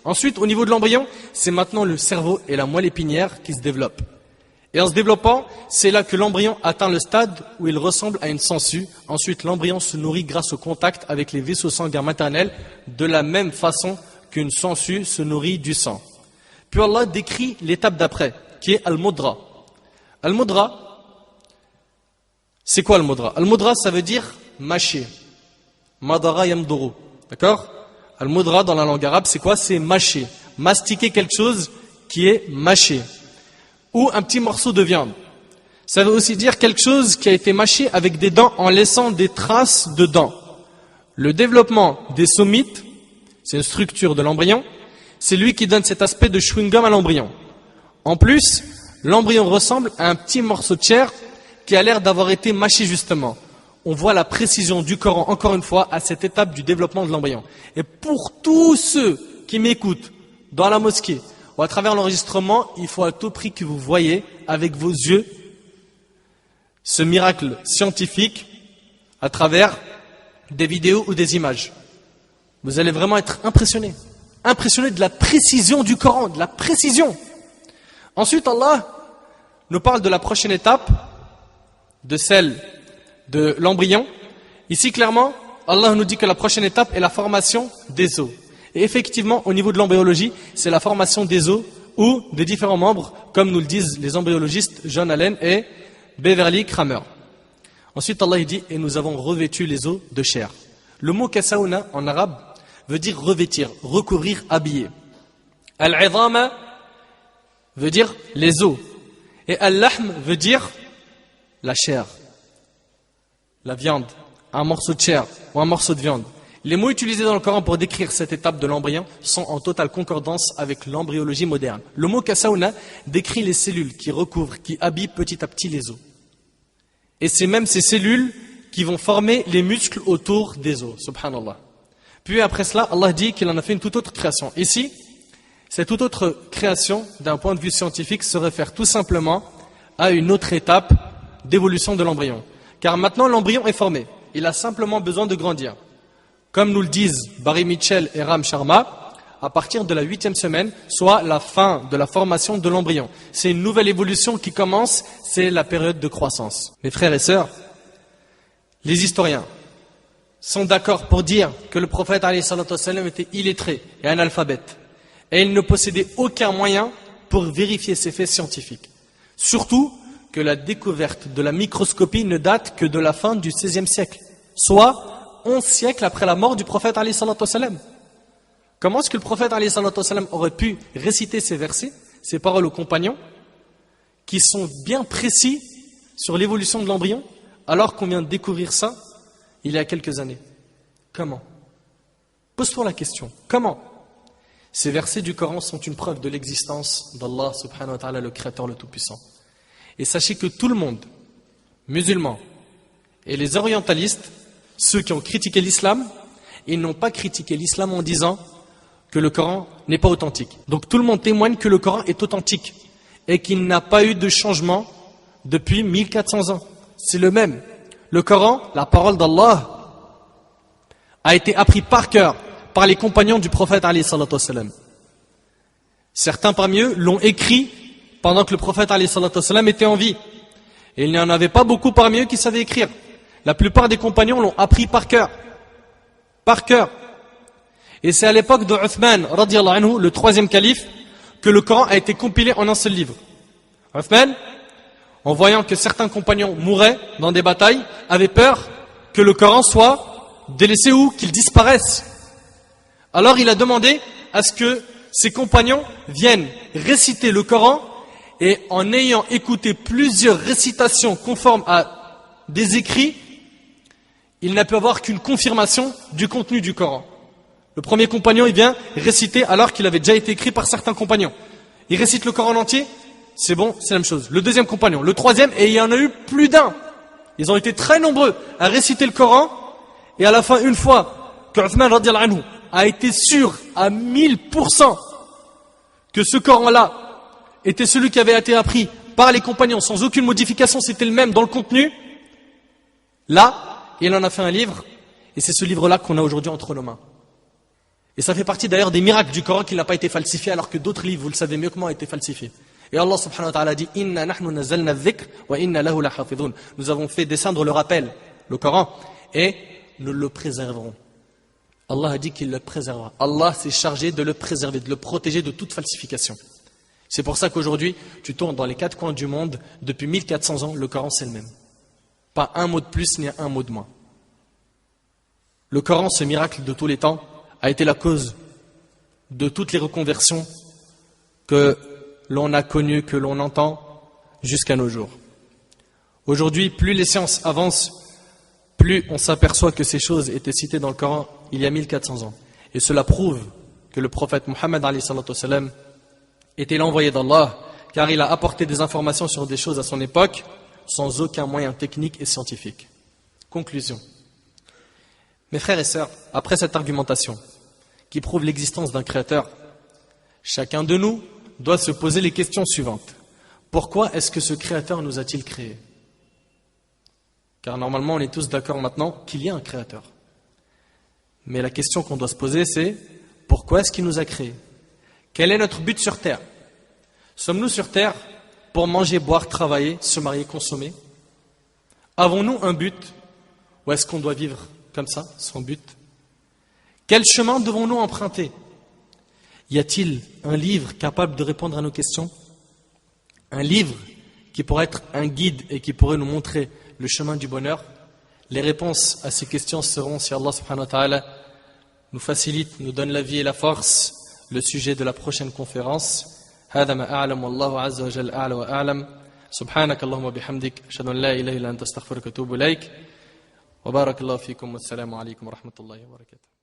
Ensuite, au niveau de l'embryon, c'est maintenant le cerveau et la moelle épinière qui se développent. Et en se développant, c'est là que l'embryon atteint le stade où il ressemble à une sangsue. Ensuite, l'embryon se nourrit grâce au contact avec les vaisseaux sanguins maternels, de la même façon qu'une sangsue se nourrit du sang. Puis Allah décrit l'étape d'après, qui est Al-Mudra. Al-Mudra, c'est quoi Al-Mudra? Al-Mudra, ça veut dire mâcher. Madara yamduru. D'accord? Al-Mudra, dans la langue arabe, c'est quoi? C'est mâcher. Mastiquer quelque chose qui est mâché. Ou un petit morceau de viande. Ça veut aussi dire quelque chose qui a été mâché avec des dents en laissant des traces de dents. Le développement des somites, c'est une structure de l'embryon, c'est lui qui donne cet aspect de chewing-gum à l'embryon. En plus, l'embryon ressemble à un petit morceau de chair qui a l'air d'avoir été mâché justement. On voit la précision du Coran, encore une fois, à cette étape du développement de l'embryon. Et pour tous ceux qui m'écoutent dans la mosquée, ou à travers l'enregistrement, il faut à tout prix que vous voyez avec vos yeux ce miracle scientifique à travers des vidéos ou des images. Vous allez vraiment être impressionnés. Impressionnés de la précision du Coran, de la précision. Ensuite, Allah nous parle de la prochaine étape, de celle de l'embryon. Ici, clairement, Allah nous dit que la prochaine étape est la formation des os. Et effectivement, au niveau de l'embryologie, c'est la formation des os ou des différents membres, comme nous le disent les embryologistes John Allen et Beverly Kramer. Ensuite, Allah dit, et nous avons revêtu les os de chair. Le mot kasaouna en arabe veut dire revêtir, recouvrir, habiller. Al-'idhama veut dire les os. Et al-lahm veut dire la chair, la viande, un morceau de chair ou un morceau de viande. Les mots utilisés dans le Coran pour décrire cette étape de l'embryon sont en totale concordance avec l'embryologie moderne. Le mot kassaouna décrit les cellules qui recouvrent, qui habillent petit à petit les os. Et c'est même ces cellules qui vont former les muscles autour des os, subhanallah. Puis après cela, Allah dit qu'il en a fait une toute autre création. Ici, cette toute autre création, d'un point de vue scientifique, se réfère tout simplement à une autre étape d'évolution de l'embryon. Car maintenant, l'embryon est formé. Il a simplement besoin de grandir. Comme nous le disent Barry Mitchell et Ram Sharma, à partir de la 8e semaine, soit la fin de la formation de l'embryon. C'est une nouvelle évolution qui commence, c'est la période de croissance. Mes frères et sœurs, les historiens sont d'accord pour dire que le prophète alayhi salatu wassalam était illettré et analphabète. Et il ne possédait aucun moyen pour vérifier ces faits scientifiques. Surtout que la découverte de la microscopie ne date que de la fin du XVIe siècle, soit 11 siècles après la mort du prophète alayhi salatu wassalam. Comment est-ce que le prophète alayhi salatu wassalam aurait pu réciter ces versets, ces paroles aux compagnons, qui sont bien précis sur l'évolution de l'embryon, alors qu'on vient de découvrir ça il y a quelques années? Comment? Pose-toi la question. Comment? Ces versets du Coran sont une preuve de l'existence d'Allah subhanahu wa ta'ala, le Créateur le Tout-Puissant. Et sachez que tout le monde, musulmans et les orientalistes, ceux qui ont critiqué l'islam, ils n'ont pas critiqué l'islam en disant que le Coran n'est pas authentique. Donc tout le monde témoigne que le Coran est authentique et qu'il n'a pas eu de changement depuis 1400 ans. C'est le même. Le Coran, la parole d'Allah, a été appris par cœur par les compagnons du prophète alayhi salatu wassalam. Certains parmi eux l'ont écrit pendant que le prophète alayhi salatu wassalam était en vie. Et il n'y en avait pas beaucoup parmi eux qui savaient écrire. La plupart des compagnons l'ont appris par cœur. Par cœur. Et c'est à l'époque de Uthman, radiyallahu anhu, le 3e calife, que le Coran a été compilé en un seul livre. Uthman, en voyant que certains compagnons mouraient dans des batailles, avait peur que le Coran soit délaissé ou qu'il disparaisse. Alors il a demandé à ce que ses compagnons viennent réciter le Coran, et en ayant écouté plusieurs récitations conformes à des écrits, il n'a pu avoir qu'une confirmation du contenu du Coran. Le premier compagnon, il vient réciter alors qu'il avait déjà été écrit par certains compagnons. Il récite le Coran entier, c'est bon, c'est la même chose. Le deuxième compagnon, le troisième, et il y en a eu plus d'un. Ils ont été très nombreux à réciter le Coran, et à la fin, une fois que Uthman radiyallahu anhu a été sûr à 1000% que ce Coran-là était celui qui avait été appris par les compagnons sans aucune modification, c'était le même dans le contenu, là, il en a fait un livre, et c'est ce livre-là qu'on a aujourd'hui entre nos mains. Et ça fait partie d'ailleurs des miracles du Coran qu'il n'a pas été falsifié, alors que d'autres livres, vous le savez mieux que moi, ont été falsifiés. Et Allah subhanahu wa ta'ala dit Inna nahnu nazzalna adh-dhikr wa inna lahu lahafidhun. Nous avons fait descendre le rappel, le Coran, et nous le préserverons. Allah a dit qu'il le préservera. Allah s'est chargé de le préserver, de le protéger de toute falsification. C'est pour ça qu'aujourd'hui, tu tournes dans les 4 coins du monde, depuis 1400 ans, le Coran c'est le même. Pas un mot de plus, ni un mot de moins. Le Coran, ce miracle de tous les temps, a été la cause de toutes les reconversions que l'on a connues, que l'on entend jusqu'à nos jours. Aujourd'hui, plus les sciences avancent, plus on s'aperçoit que ces choses étaient citées dans le Coran il y a 1400 ans. Et cela prouve que le prophète Mohammed alayhi salatu wassalam était l'envoyé d'Allah, car il a apporté des informations sur des choses à son époque sans aucun moyen technique et scientifique. Conclusion. Mes frères et sœurs, après cette argumentation qui prouve l'existence d'un créateur, chacun de nous doit se poser les questions suivantes. Pourquoi est-ce que ce créateur nous a-t-il créés? Car normalement on est tous d'accord maintenant qu'il y a un créateur. Mais la question qu'on doit se poser c'est, pourquoi est-ce qu'il nous a créés? Quel est notre but sur terre? Sommes-nous sur terre pour manger, boire, travailler, se marier, consommer? Avons-nous un but? Ou est-ce qu'on doit vivre comme ça, sans but? Quel chemin devons-nous emprunter? Y a-t-il un livre capable de répondre à nos questions? Un livre qui pourrait être un guide et qui pourrait nous montrer le chemin du bonheur? Les réponses à ces questions seront, si Allah subhanahu wa ta'ala nous facilite, nous donne la vie et la force, le sujet de la prochaine conférence. هذا ما أعلم والله عز وجل أعلى وأعلم سبحانك اللهم وبحمدك أشهد أن لا إله إلا أنت أستغفرك وأتوب إليك وبارك الله فيكم والسلام عليكم ورحمة الله وبركاته.